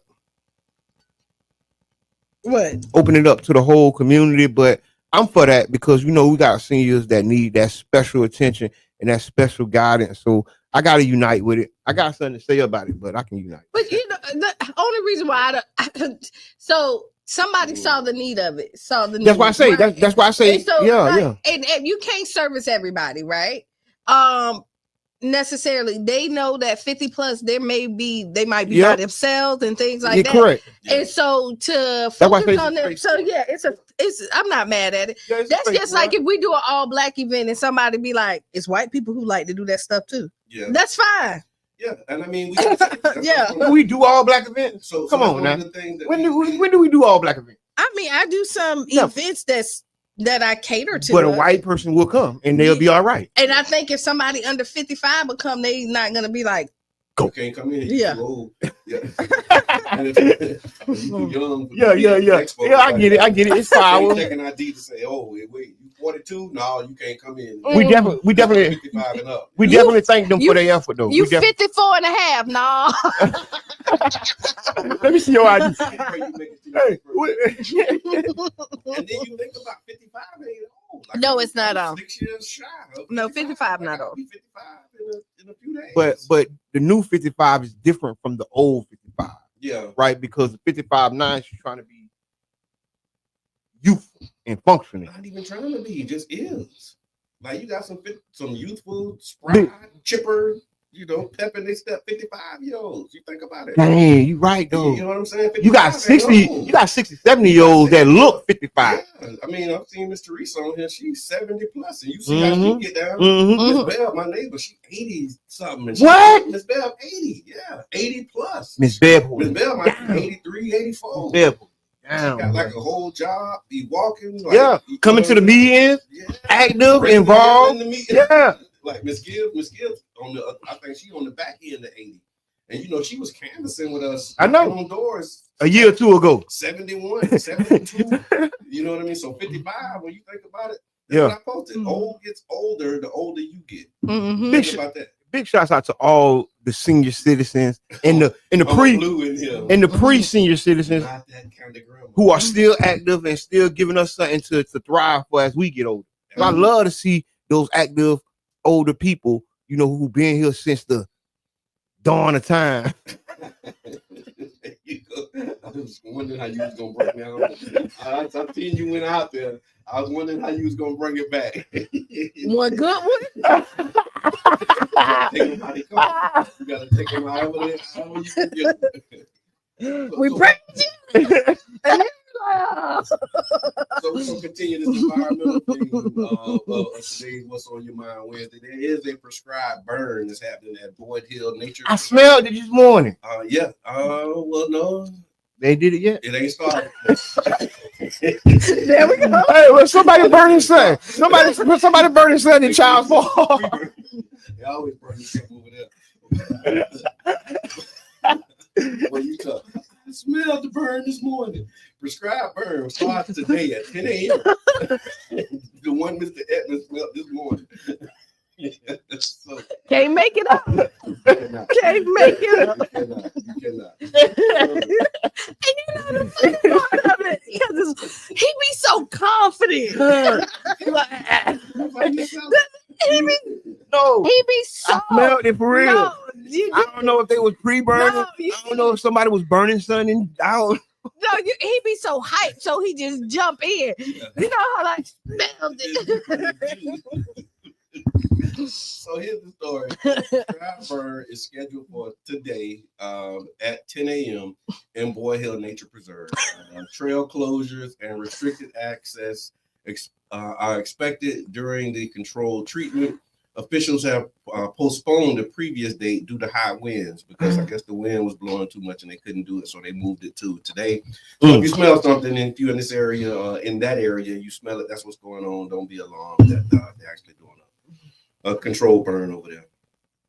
open it up to the whole community. But I'm for that because we got seniors that need that special attention and that special guidance. So I gotta unite with it. I got something to say about it, but I can unite. But the only reason why somebody saw the need of it. That's why I say. Right? That's why I say. So, yeah. And you can't service everybody, right? Necessarily, they know that 50+, they might be by themselves and things like that. Correct. And so to focus on them. So it's I'm not mad at it. Yeah, that's just like if we do an all black event and somebody be like, it's white people who like to do that stuff too. Yeah, that's fine. Yeah, and I mean, we do all black events. So come on now. When do we do all black events? I mean, I do some events that I cater to. But a white person will come and they'll be all right. And I think if somebody under 55 will come, they not gonna be like, Go. You can't come in. Yeah. You're too old. Yeah. And if you too young. Yeah. Yeah, I get it. It's 5 hours. Taking ID to say, oh, wait, you 42? No, you can't come in. We definitely 55 and up. We definitely thank them for their effort, though. You 54 and a half, nah. Let me see your ID. Hey, Hey, and then you think about 55 ain't old. Like, No, it's not 6 years shy. No, 55 not I'll old. be 55 in a few days. but the new 55 is different from the old 55, yeah, right? Because the 55 9, she's trying to be youthful and functioning. not even trying to be, he just is. Like you got some youthful, spry, chipper, pep in their step 55-year-olds. You think about it. Dang, you right though. You know what I'm saying? You got 60, 70-year-olds that look 55. Yeah. I mean, I've seen Miss Teresa on here. She's 70 plus, and you see how she get down. Miss Bell, my neighbor, she 80 something. What? Miss Bell, 80. Yeah, 80 plus. Miss Bell might be 83, 84. Miss Bell. She got like a whole job, be walking. Like, coming to the meetings, active, involved. In the yeah. Like Miss Gibbs I think she on the back end of 80. And she was canvassing with us. I know. On doors a year or two ago. 71, 72. You know what I mean? So 55, when you think about it, that's what I posted. Old gets older, the older you get. Think about that. Big shouts out to all the senior citizens and the pre-senior citizens Not that kind of who are still active and still giving us something to thrive for as we get older. I love to see those active older people, who been here since the dawn of time. I was wondering how you was gonna bring that on. I seen you went out there. I was wondering how you was gonna bring it back. One good one. You gotta take him out over there. We praise you. So we're gonna continue this environmental thing of today's What's on Your Mind Wednesday. There is a prescribed burn that's happening at Boyd Hill Nature. I smelled it this morning. Yeah. Well, no. They did it yet? It ain't started. There we go. Hey, well, somebody burn his son. Somebody burn his son in child's fall. They always burn yourself over there. Well, you talk. I smelled the burn this morning. Prescribed burn starts today at 10 a.m. The one Mr. Edmonds smelled this morning. So, can't make it up. Can't make it up. You cannot. And the funny part of it, because he be so confident. He be so. I smelled it for real. No, I don't know if they was pre-burning. No, I don't know if somebody was burning something. He be so hyped, so he just jump in. You know how I smelled it. So here's the story. Prescribed burn is scheduled for today at 10 a.m. in Boyd Hill Nature Preserve. Trail closures and restricted access are expected during the controlled treatment. Officials have postponed the previous date due to high winds because I guess the wind was blowing too much and they couldn't do it, so they moved it to today. So if you smell something, and if you're in this area, in that area, you smell it, that's what's going on. Don't be alarmed that they're actually doing a controlled burn over there.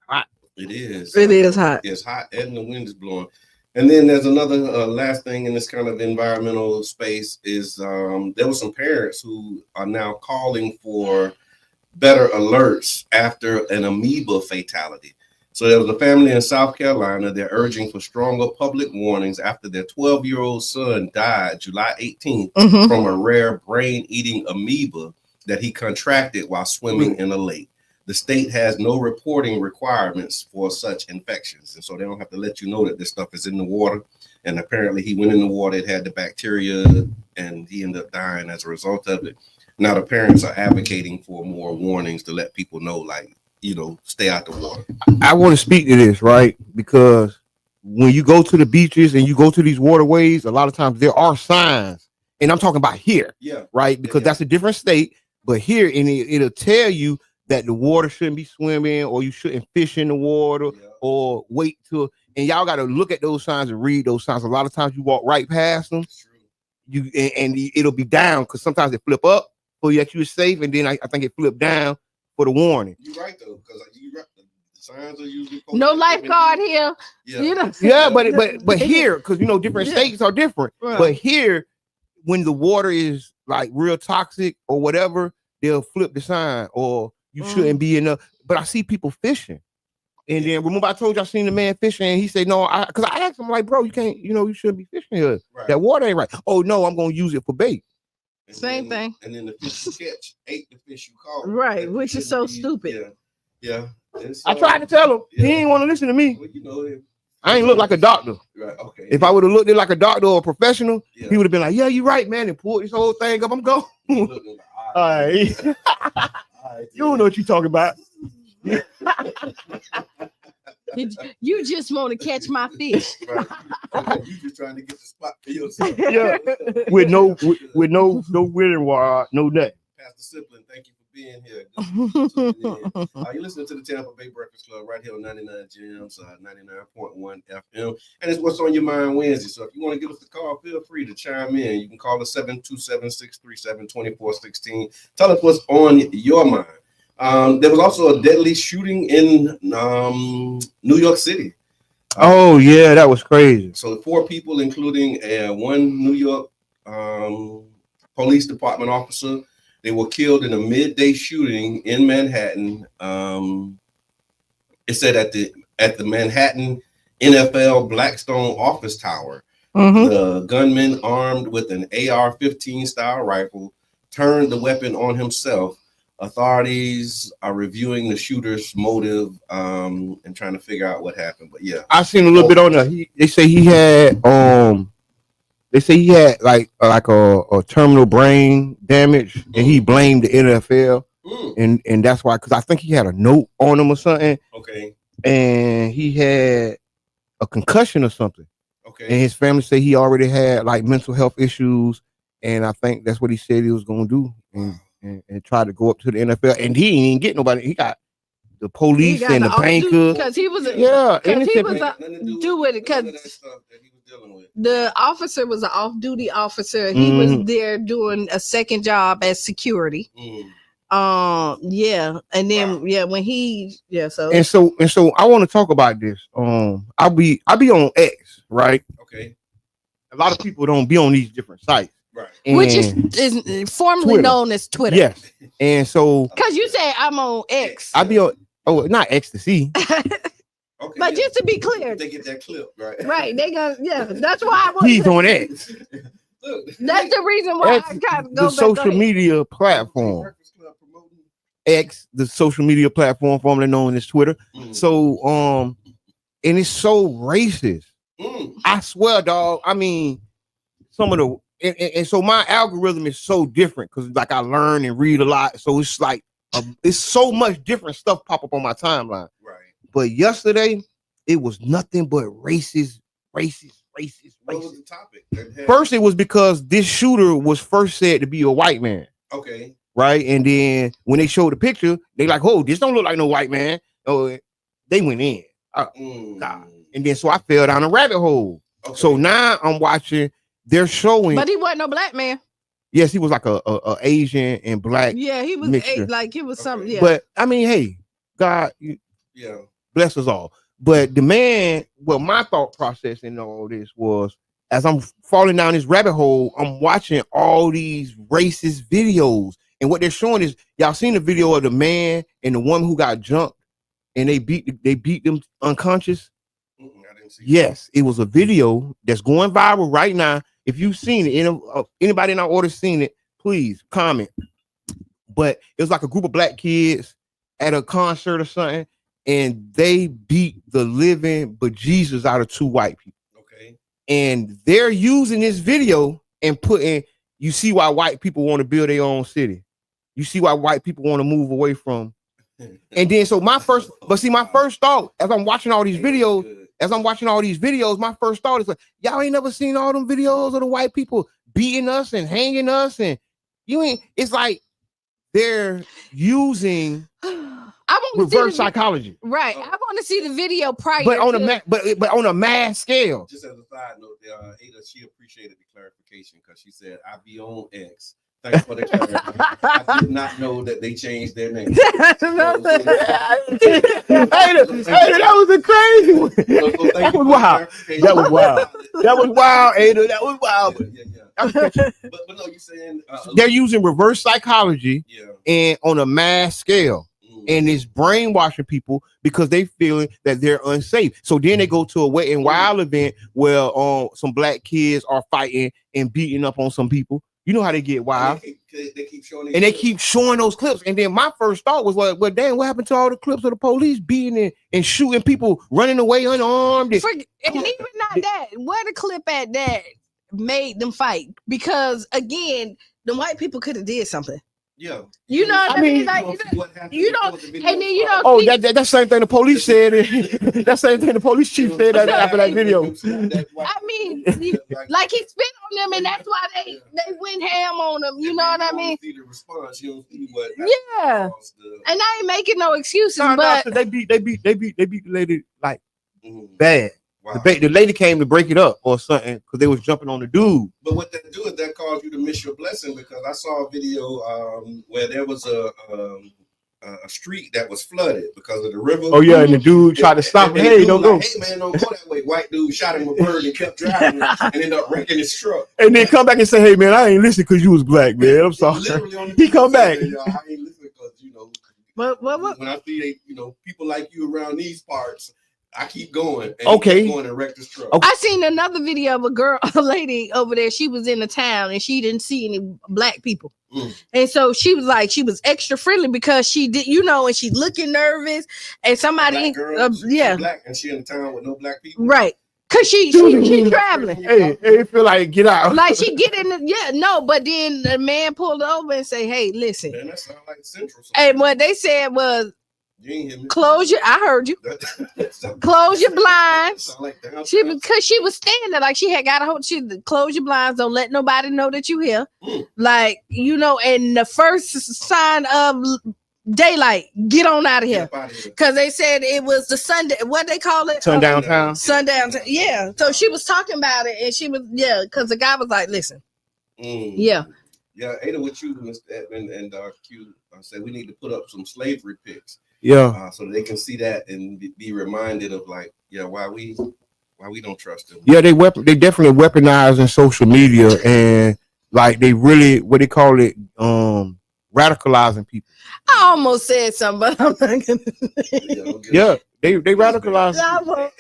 Hot. It is. It is hot. It's hot and the wind is blowing. And then there's another last thing in this kind of environmental space is there were some parents who are now calling for better alerts after an amoeba fatality. So there was a family in South Carolina. They're urging for stronger public warnings after their 12-year-old son died July 18th from a rare brain-eating amoeba that he contracted while swimming in a lake. The state has no reporting requirements for such infections. And so they don't have to let you know that this stuff is in the water. And apparently he went in the water, it had the bacteria, and he ended up dying as a result of it. Now the parents are advocating for more warnings to let people know, like, stay out the water. I want to speak to this, right? Because when you go to the beaches and you go to these waterways, a lot of times there are signs. And I'm talking about here, right? Because that's a different state. But here, and it'll tell you that the water shouldn't be swimming, or you shouldn't fish in the water, or wait till. And y'all got to look at those signs and read those signs. A lot of times you walk right past them, and it'll be down because sometimes they flip up for you that you're safe, and then I think it flipped down for the warning. You're right though, because the Signs are usually No lifeguard here. Yeah. You know. Yeah, but here, because you know, different states are different. Right. But here, when the water is like real toxic or whatever, they'll flip the sign or you shouldn't be in the. But I see people fishing. And then remember I told you I seen the man fishing and he said, no, because I asked him, like, bro, you can't, you know, you shouldn't be fishing here. Right. That water ain't right. Oh no, I'm gonna use it for bait. And Same then, thing. And then the fish you catch ate the fish you caught. Right, which is so stupid. Yeah. I tried to tell him. He ain't want to listen to me. Well, you know, I ain't look like a doctor. Right, okay. If I would have looked like a doctor or a professional, Yeah. he would have been like, yeah, you're right, man, and pulled this whole thing up. I'm going. All right. You don't know what you're talking about. You just want to catch my fish. Right. You just trying to get the spot for yourself. Yeah. with no winning rod, no nothing. Pastor Sipling, thank you for being here. You're listening to the Tampa Bay Breakfast Club right here on 99 Gems, 99.1 FM. And it's What's on Your Mind Wednesday. So if you want to give us a call, feel free to chime in. You can call us 727-637-2416. Tell us what's on your mind. There was also a deadly shooting in New York City. Oh, yeah, that was crazy. So 4 people, including one New York police department officer, they were killed in a midday shooting in Manhattan. It said at the Manhattan NFL Blackstone office tower. The gunman, armed with an AR-15 style rifle, turned the weapon on himself. Authorities are reviewing the shooter's motive and trying to figure out what happened. But yeah, I seen a little bit on that. They say he had like a terminal brain damage, and he blamed the NFL, and that's why, because I think he had a note on him or something. Okay. And he had a concussion or something. Okay. And his family say he already had like mental health issues, and I think that's what he said he was gonna do, and try to go up to the NFL, and he didn't get nobody. He got the police and the bankers because he was do with it because the officer was an off-duty officer. He was there doing a second job as security. And then when he so and so I want to talk about this. I'll be on X, right? Okay. A lot of people don't be on these different sites. Right. Which is formerly Twitter. known as Twitter. Yes. And so because you say I'm on X. I be on not ecstasy. Okay, but just to be clear, they get that clip, right? Right. They got that's why I want he's on X. That's the reason why X, I kind of go the social media platform. X, the social media platform formerly known as Twitter. So and it's so racist. I swear, dog. I mean, some of the and so my algorithm is so different because like I learn and read a lot. So it's like it's so much different stuff pop up on my timeline. Right. But yesterday it was nothing but racist. What was the topic? First, it was because this shooter was first said to be a white man. Okay. Right. And then when they showed the picture, they like, oh, this don't look like no white man. Oh, they went in. God. And then so I fell down a rabbit hole. Okay. So now I'm watching. They're showing, but he wasn't no black man. Yes, he was like a Asian and black. Yeah, he was like he was something. Yeah, but I mean, hey, God, bless us all. But the man, well, my thought process in all this was, as I'm falling down this rabbit hole, I'm watching all these racist videos, and what they're showing is, y'all seen the video of the man and the woman who got jumped, and they beat them unconscious. I didn't see yes, it was a video that's going viral right now. If you've seen it, anybody in our order seen it, please comment. But it was like a group of black kids at a concert or something, and they beat the living bejesus out of 2 white people. Okay. And they're using this video and putting, you see why white people want to build their own city. You see why white people want to move away from. And then so my first thought as I'm watching all these videos, my first thought is like, y'all ain't never seen all them videos of the white people beating us and hanging us, and it's like they're using reverse psychology. Right. I want to see the video prior. But on a mass scale. Just as a side note, Ada, she appreciated the clarification because she said, I be on X. Thanks for the clarity. I did not know that they changed their name. Hey, that was a crazy one. That was wild. That was wild. That was wild, Ada. That was wild. But no, you saying they're using reverse psychology yeah. and on a mass scale. And it's brainwashing people because they feeling that they're unsafe. So then they go to a Wet and Wild event where some black kids are fighting and beating up on some people. You know how they get wild. They keep showing and they keep showing those clips. And then my first thought was like, well, damn, what happened to all the clips of the police beating and shooting people running away unarmed? And even not that, where the clip at that made them fight? Because again, the white people could have did something. Yeah, you know what I mean? Like, you don't, and then you don't. Oh, that same thing the police said. That same thing the police chief said after that video. I mean, like he spit on them, and that's why they went ham on them. You know what I mean? See the response, you don't see what. Yeah, and I ain't making no excuses, but they beat the lady like bad. Wow. The lady came to break it up or something because they was jumping on the dude. But what that do is that caused you to miss your blessing, because I saw a video where there was a street that was flooded because of the river. Oh yeah, and the dude tried to stop him. Hey, don't go. Hey man, don't go that way. White dude shot him with a bird and kept driving and ended up wrecking his truck. And then come back and say, hey man, I ain't listening because you was black, man. I'm sorry. He come back. I ain't listening because when I see people like you around these parts, I keep going. And keep going and wreck this truck. Okay. I seen another video of a lady over there. She was in the town and she didn't see any black people. And so she was extra friendly because she did, and she's looking nervous. And somebody, she's black and she in the town with no black people. Right. Cause she's traveling. Hey, feel like get out. Like she get in but then the man pulled over and say, hey, listen. Man, that sounds like Central. And what they said was, you ain't hear me. I heard you. Close your blinds. Because she was standing like she had got a hold. She close your blinds. Don't let nobody know that you here. Like, and the first sign of daylight, get on out of here. Because they said it was the Sunday. What they call it? Sundown town. Sundown. Yeah. So she was talking about it, and she was because the guy was like, listen. Yeah. Yeah, Ada, with you, Mr. Edmund and Q, I said we need to put up some slavery pics. Yeah, so they can see that and be reminded of why we don't trust them. Yeah, they definitely weaponizing social media and like they really what they call it radicalizing people. I almost said something, but I'm not gonna. Yeah, they radicalize. Mama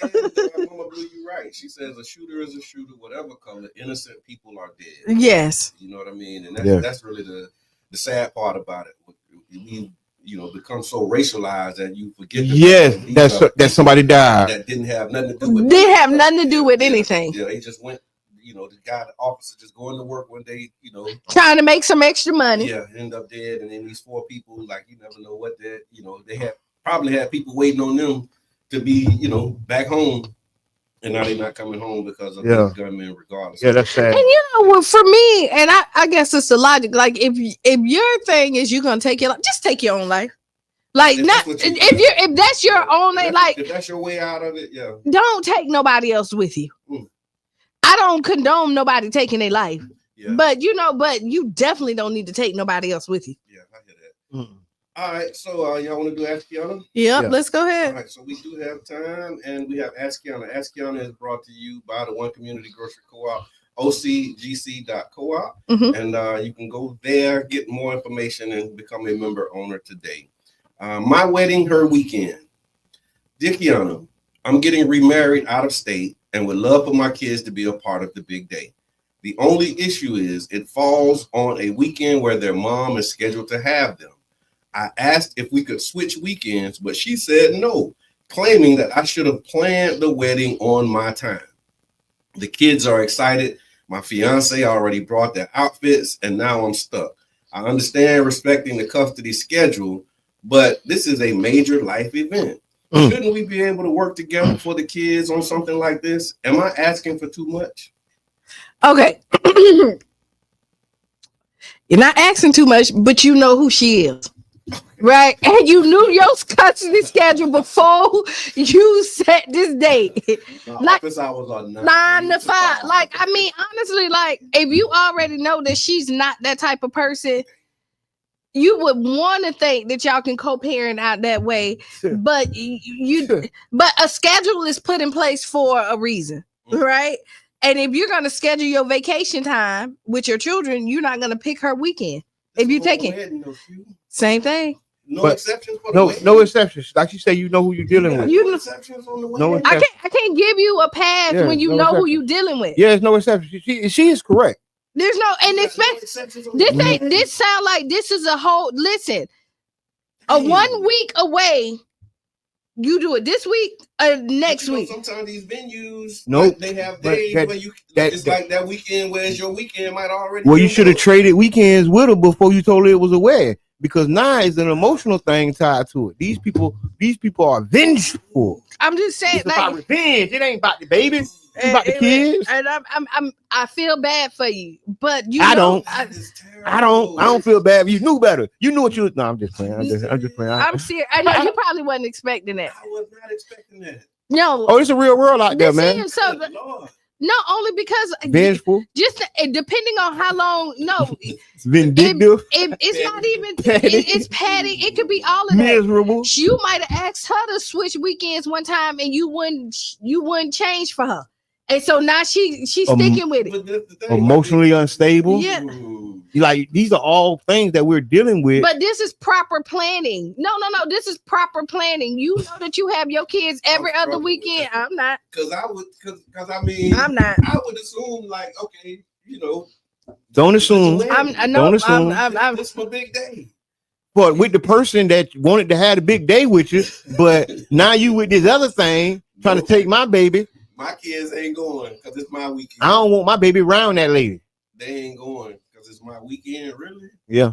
Blue, you right. She says a shooter is a shooter, whatever color. Innocent people are dead. Yes, you know what I mean, and that's really the sad part about it. We become so racialized that you forget. That somebody died. That didn't have nothing to do with. Didn't have nothing to do with anything. Yeah, they just went. The officer just going to work one day. Trying to make some extra money. Yeah, end up dead, and then these 4 people, you never know what that. They probably had people waiting on them to be, back home, and now they're not coming home because of the gunmen, regardless. Yeah, that's sad. And for me, and I guess it's the logic. Like if your thing is you're gonna take your life, just take your own life. Like if that's your own life, like if that's your way out of it, don't take nobody else with you. I don't condone nobody taking their life, but you definitely don't need to take nobody else with you. Yeah, I hear that. All right, so y'all want to do Ask Kiana? Yeah, let's go ahead. All right, so we do have time, and we have Ask Kiana. Ask Kiana is brought to you by the One Community Grocery Co-op, ocgc.coop, and you can go there, get more information, and become a member owner today. My wedding, her weekend. Dear Kiana, I'm getting remarried out of state and would love for my kids to be a part of the big day. The only issue is it falls on a weekend where their mom is scheduled to have them. I asked if we could switch weekends, but she said no, claiming that I should have planned the wedding on my time. The kids are excited. My fiance already brought their outfits, and now I'm stuck. I understand respecting the custody schedule, but this is a major life event. Shouldn't we be able to work together for the kids on something like this? Am I asking for too much? Okay. You're not asking too much, but you know who she is. Right, and you knew your custody schedule before you set this date. Like office hours are 9 to 5. Like, I mean, honestly, like if you already know that she's not that type of person, you would want to think that y'all can co-parent out that way. But but a schedule is put in place for a reason, right? And if you're gonna schedule your vacation time with your children, you're not gonna pick her weekend. If you take it, same thing. No exceptions for the no exceptions. Like you say, you know who you're dealing with. You exceptions on the way. No I can't give you a pass when you know who you're dealing with. Yeah, there's no exceptions. She is correct. There's no, and this sound like this is a whole. Listen, a 1 week away. You do it this week or next week. Sometimes these venues, nope, they have days where you. It's like that weekend. Whereas your weekend might already. Well, you should have traded weekends with her before you told her it was a wedding, because now is an emotional thing tied to it. These people are vengeful. I'm just saying, it's about revenge. It ain't about the baby. It's about the kids. And I feel bad for you, but I don't feel bad. You knew better. You knew what you. No, I'm just playing. I'm just playing. I'm serious. I know you probably wasn't expecting that. I was not expecting that. No. Oh, it's a real world out there, man. No, only because vengeful. Just depending on how long. No, vindictive. It's not even. It's petty. It could be all of that. Miserable. You might have asked her to switch weekends one time, and you wouldn't change for her, and so now she's sticking with it. Emotionally unstable. Yeah. Like these are all things that we're dealing with. But this is proper planning. No. This is proper planning. You know that you have your kids every other weekend. I'm not. Because I mean, I'm not. I would assume like, okay, you know. Don't assume. Don't assume. This is my big day. But with the person that wanted to have a big day with you, but now you with this other thing trying to take my baby. My kids ain't going because it's my weekend. I don't want my baby around that lady. They ain't going. It's my weekend, really? Yeah.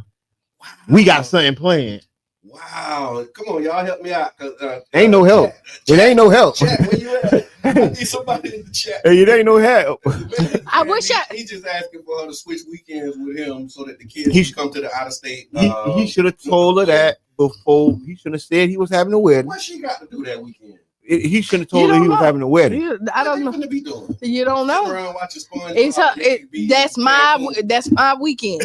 Wow. We got something planned. Wow. Come on, y'all help me out. Ain't no help. It ain't no help. Chat, where you at? I need somebody in the chat. Hey, it ain't no help. He's just asking for her to switch weekends with him so that the kids can come to the out of state. He should have told her that before. He should have said he was having a wedding. What she got to do that weekend? He should have told her he was having a wedding. I don't know. Be doing? You don't know. Around watching SpongeBob. It's her. That's my weekend.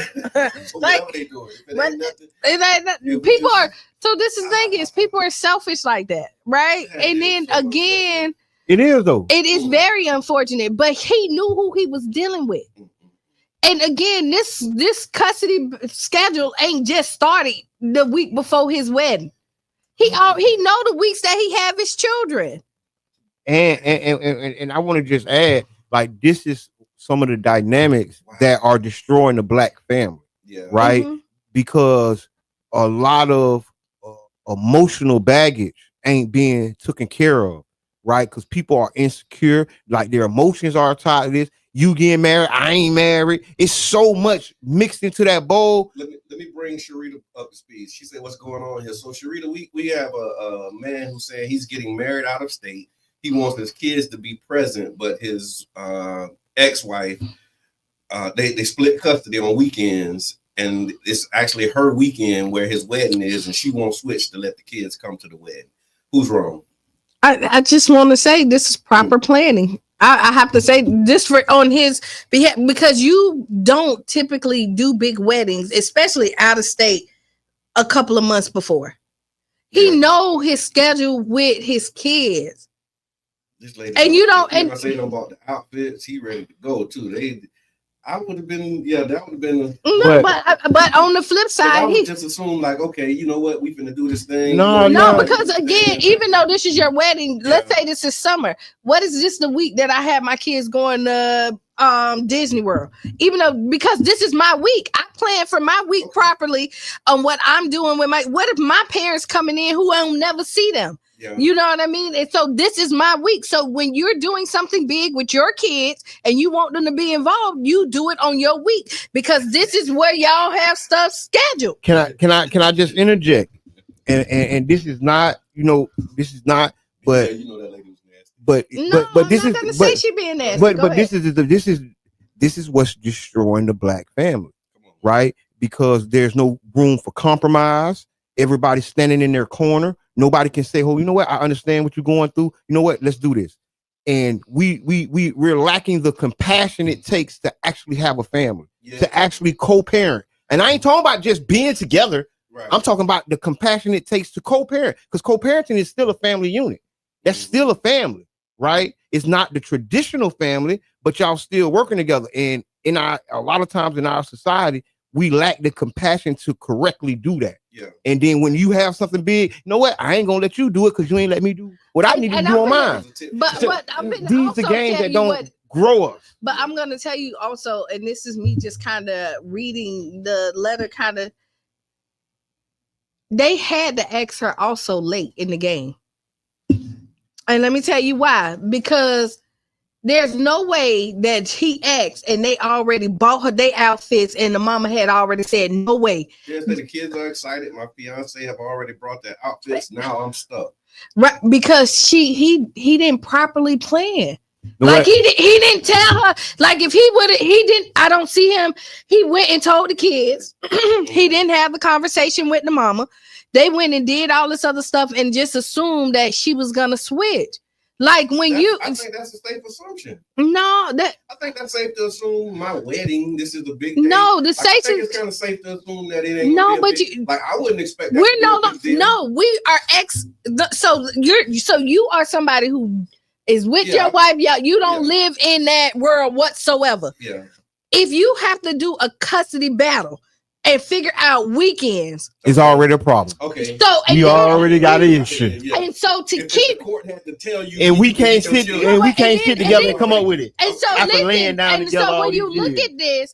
Like they do it. People are. So this is the thing is people are selfish like that, right? And then again, it is though. It is very unfortunate, but he knew who he was dealing with. And again, this custody schedule ain't just started the week before his wedding. He know the weeks that he have his children. And I want to just add, like, this is some of the dynamics that are destroying the black family. Yeah. Right? Mm-hmm. Because a lot of emotional baggage ain't being taken care of, right? Because people are insecure, like their emotions are tied to this. You getting married, I ain't married. It's so much mixed into that bowl. Let me bring Sharita up to speed. She said, what's going on here? So Sharita, we have a man who said he's getting married out of state. He wants his kids to be present, but his ex-wife, they split custody on weekends, and it's actually her weekend where his wedding is, and she won't switch to let the kids come to the wedding. Who's wrong? I just want to say this is proper planning. I have to say this on his behalf, because you don't typically do big weddings, especially out of state, a couple of months before. He know his schedule with his kids. This lady, and you don't. And I say them about the outfits. He ready to go too. I would have been, that would have been. But on the flip side, he just assumed like, okay, you know what, we finna do this thing. No, because again, even though this is your wedding, let's say this is summer. What is this the week that I have my kids going to Disney World? Even though, because this is my week, I plan for my week properly on what I'm doing with what if my parents coming in who I don't never see them? Yeah. You know what I mean? And so this is my week. So when you're doing something big with your kids and you want them to be involved, you do it on your week, because this is where y'all have stuff scheduled. Can I just interject? And this is not, but that lady was nasty. But this is say she being nasty. But this is what's destroying the black family, right? Because there's no room for compromise. Everybody's standing in their corner. Nobody can say, "Oh, you know what? I understand what you're going through. You know what? Let's do this." And we're lacking the compassion it takes to actually have a family, to actually co-parent. And I ain't talking about just being together. Right. I'm talking about the compassion it takes to co-parent, because co-parenting is still a family unit. That's still a family, right? It's not the traditional family, but y'all still working together. And a lot of times in our society, we lack the compassion to correctly do that. Yeah. And then when you have something big, you know what? I ain't gonna let you do it because you ain't let me do what I need to do on mine. But I'm these the games that don't grow us. But I'm gonna tell you also, and this is me just kind of reading the letter, kind of. They had to ask her also late in the game. And let me tell you why. Because there's no way that he asked and they already bought her their outfits and the mama had already said, no way. Yes, the kids are excited. My fiance have already brought their outfits. Now I'm stuck. Right, because he didn't properly plan. Like he didn't tell her. Like if he would have, he didn't. I don't see him. He went and told the kids. He didn't have the conversation with the mama. They went and did all this other stuff and just assumed that she was gonna switch. Like when I think that's a safe assumption. No, I think that's safe to assume. My wedding, this is a big thing. No, the I think it's kind of safe to assume that it ain't. No, but I wouldn't expect. That we are so you are somebody who is with your wife. You don't live in that world whatsoever. Yeah. If you have to do a custody battle and figure out weekends, it's already a problem. Okay. So you already got an issue. And so to keep the court had to tell you, and we can't sit together and come up with it. And so after laying down together, so when you look at this,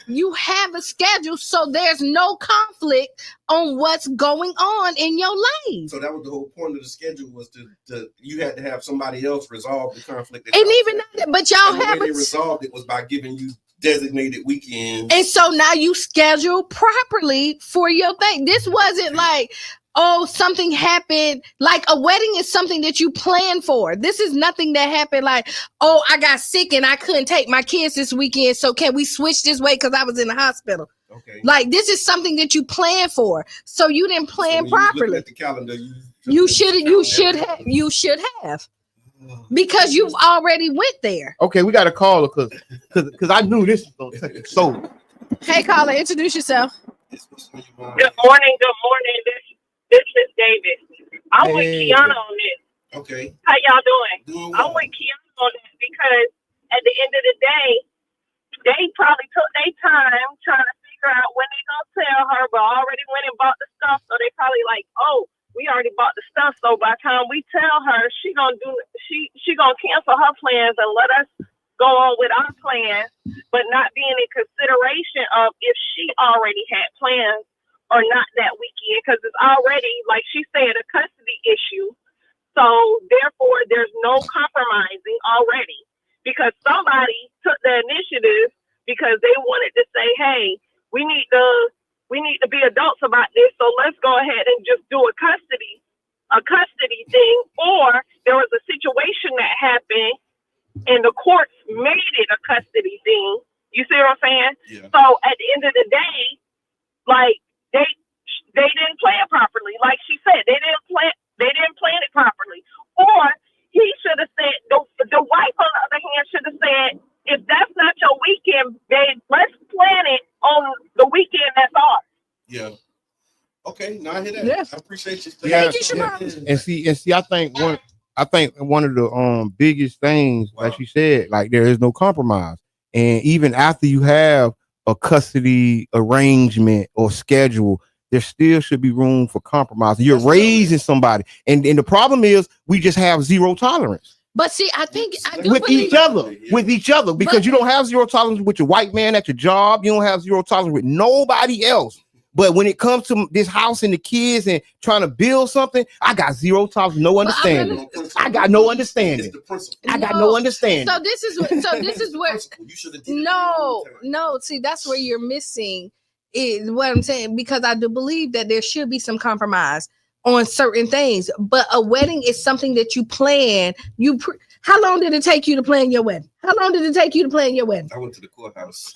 you have a schedule, so there's no conflict on what's going on in your life. So that was the whole point of the schedule, was to you had to have somebody else resolve the conflict. And even that, but y'all haven't resolved it was by giving you designated weekends. And so now you schedule properly for your thing. This wasn't like, oh, something happened. Like a wedding is something that you plan for. This is nothing that happened like, oh, I got sick and I couldn't take my kids this weekend. So can we switch this way because I was in the hospital? Okay. Like this is something that you plan for. So you didn't plan properly. At the calendar, you should have. Because you've already went there. Okay, we got to call her because I knew this was gonna take a soul. Hey, caller, introduce yourself. Good morning. This is David. I'm with Kiana on this. Okay. How y'all doing? Doing well. I'm with Kiana on this because at the end of the day, they probably took their time trying to figure out when they gonna tell her, but already went and bought the stuff. So they probably like, oh, we already bought the stuff, so by the time we tell her, she gonna cancel her plans and let us go on with our plans, but not being in consideration of if she already had plans or not that weekend, because it's already, like she said, a custody issue. So therefore, there's no compromising already, because somebody took the initiative because they wanted to say, hey, we need to be adults about this, so let's go ahead and just do a custody thing. Or there was a situation that happened and the courts made it a custody thing. You see what I'm saying? Yeah. So at the end of the day, like they didn't plan it properly. Like she said, they didn't plan it properly. Or he should have said, the wife on the other hand should have said, if that's not your weekend, babe, let's plan it on the weekend that's ours. Yeah. Okay, now I hear that. Yes. I appreciate you. Thank you, Shamar. And see, I think one of the biggest things, like she said, like there is no compromise. And even after you have a custody arrangement or schedule, there still should be room for compromise. You're raising somebody, and the problem is we just have zero tolerance. But see, I think with each other, because you don't have zero tolerance with your white man at your job. You don't have zero tolerance with nobody else. But when it comes to this house and the kids and trying to build something, I got zero tolerance, no understanding. I got no understanding. I got no understanding. So this is where no. See, that's where you're missing is what I'm saying, because I do believe that there should be some compromise on certain things. But a wedding is something that you plan. How long did it take you to plan your wedding? How long did it take you to plan your wedding? I went to the courthouse.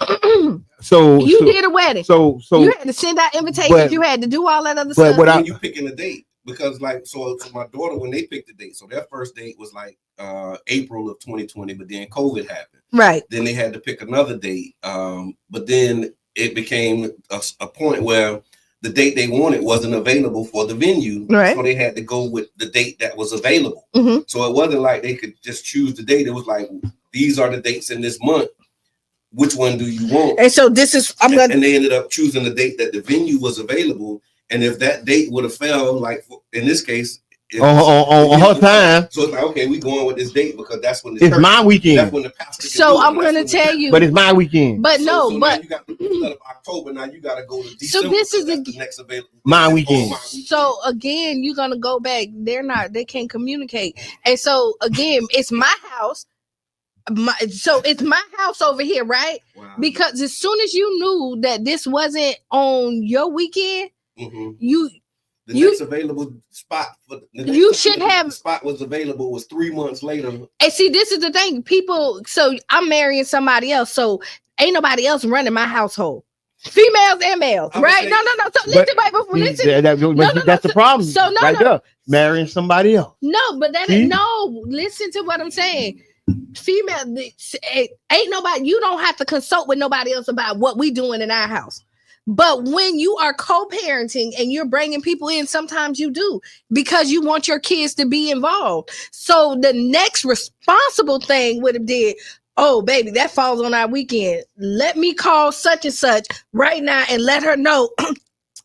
So you did a wedding. So you had to send out invitations. But, you had to do all that other but stuff. When you picking a date, because like so my daughter, when they picked the date, so their first date was like April of 2020, but then COVID happened. Right. Then they had to pick another date. But then it became a point where the date they wanted wasn't available for the venue. Right. So they had to go with the date that was available. Mm-hmm. So it wasn't like they could just choose the date. It was like, these are the dates in this month. Which one do you want? And so this is, and they ended up choosing the date that the venue was available. And if that date would have fell, like in this case, on her time, so it's like, okay, we going with this date because that's when it's my weekend. That's when the pastor. So I'm going to tell you, but it's my weekend. But so but now you got instead of October, now you got to go to December. So this is the next available. My weekend. So again, you're gonna go back. They can't communicate, and so again, it's my house. It's my house over here, right? Wow. Because as soon as you knew that this wasn't on your weekend, the next available spot for you should have the spot was available was 3 months later. And see, this is the thing, people. So I'm marrying somebody else, so ain't nobody else running my household. Females and males, right? No. So listen, wait, before listen. That's the problem. So there, marrying somebody else. No, but that ain't no. Listen to what I'm saying. Female, ain't nobody. You don't have to consult with nobody else about what we doing in our house. But when you are co-parenting and you're bringing people in, sometimes you do because you want your kids to be involved. So the next responsible thing would have did, oh, baby, that falls on our weekend. Let me call such and such right now and let her know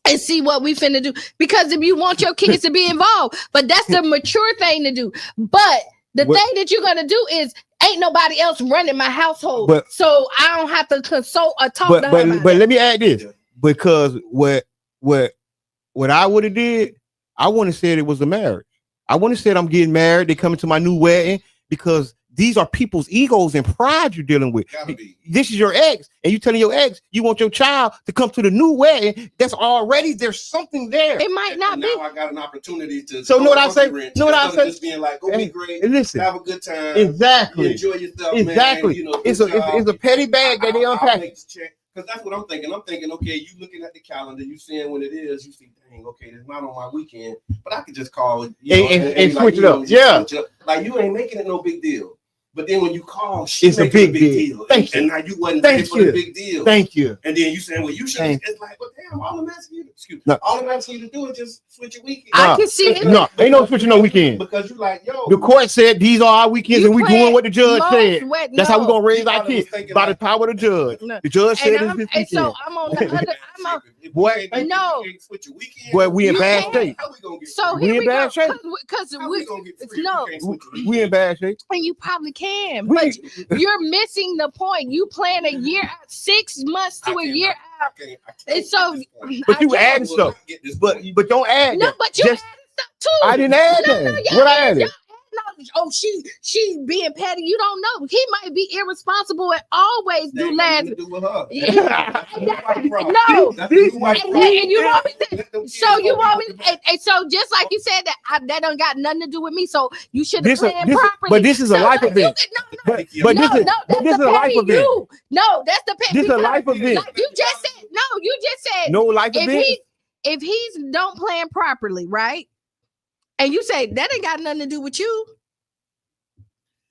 and see what we finna do. Because if you want your kids to be involved, but that's the mature thing to do. But the thing that you're gonna do is ain't nobody else running my household, so I don't have to consult or talk to her. But let me add this, because what I would have did, I wouldn't have said it was a marriage. I wouldn't have said I'm getting married. They coming to my new wedding, because these are people's egos and pride you're dealing with. This is your ex, and you telling your ex you want your child to come to the new wedding. That's already, there's something there. It might not be. Now I got an opportunity to. So know what I say? Know what I say? Just being like, go be great. Listen, have a good time. Exactly. Enjoy yourself. Exactly. Man. It's a petty bag that they unpack. Because that's what I'm thinking. I'm thinking, okay, you looking at the calendar, you seeing when it is, you see, dang, okay, it's not on my weekend, but I could just call it and switch it up. Yeah. Like you ain't making it no big deal. But then when you call, it's a big deal. Thank you. And now you wasn't ready for the big deal. Thank you. And then you saying, well, you should. It's like, well, damn, all I'm asking you, all I'm asking you to do is just switch your weekend. I can see it. No, ain't no switching no weekend. Because you like, yo. The court said these are our weekends, and we doing what the judge said. That's how we gonna raise our kids, by the power of the judge. The judge said it's his weekend. So I'm on the other. What? No. Boy, we in bad shape. So here we go. Because we in bad shape. And you probably can, but you're missing the point. You plan a year out, 6 months to a year out. And so, but you adding stuff. But don't add. No, but you added stuff too. I didn't add that. What I added? Oh, she being petty. You don't know. He might be irresponsible and always do last. No, and you want me to. So you want me. And so just like you said that don't got nothing to do with me. So you should have planned properly. But this is a life event. But this is a life event. No, that's the petty. This is a life event. Like you just said. No, you just said no life event. If he's don't plan properly, right? And you say that ain't got nothing to do with you.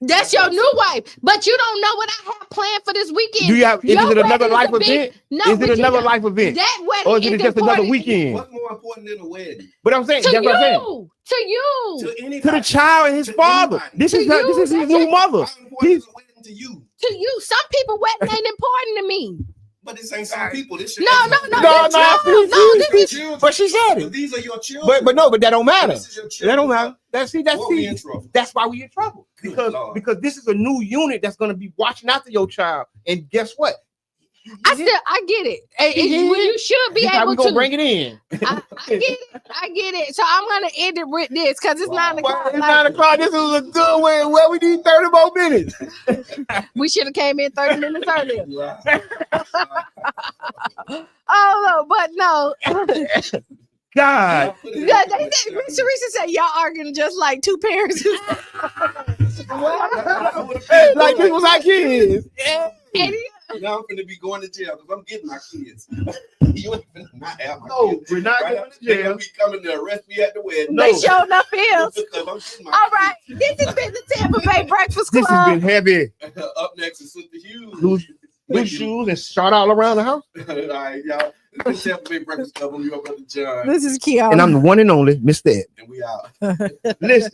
That's your new wife, but you don't know what I have planned for this weekend. Do you have? Is it another life event? No, is it another life event? That wedding, or is it just another weekend? What's more important than a wedding? But I'm saying, to that's you, what I'm saying. To the child and his father. This is his new mother. To you. To you, some people wedding ain't important to me. But this ain't some people. This shit. No. But she said it. But these are your children. But that don't matter. That don't matter. That's why we in trouble. Because this is a new unit that's gonna be watching after your child. And guess what? I get it. You should be able to. We're gonna bring it in. I get it. So I'm gonna end it with this because it's 9 o'clock. It's 9 o'clock. This is a good way. Well, we need 30 more minutes. We should have came in 30 minutes earlier. Oh no, but no. God. Yeah, Miss Teresa said y'all arguing just like two parents. Like this was our kids. Now I'm gonna be going to jail because I'm getting my kids. You ain't finna not have my kids. We're not going to They're jail. gonna be coming to arrest me at the wedding. They showing up is. Because I'm getting my All right, this has been the Tampa Bay Breakfast Club. This has been heavy. kids. Up next is Sister Hughes. Blue shoes and shot all around the house. All right, y'all. This is Tampa Bay Breakfast Club. I'm your brother John. This is Kiara. And I'm the one and only Mr. Ed. And we out. Listen.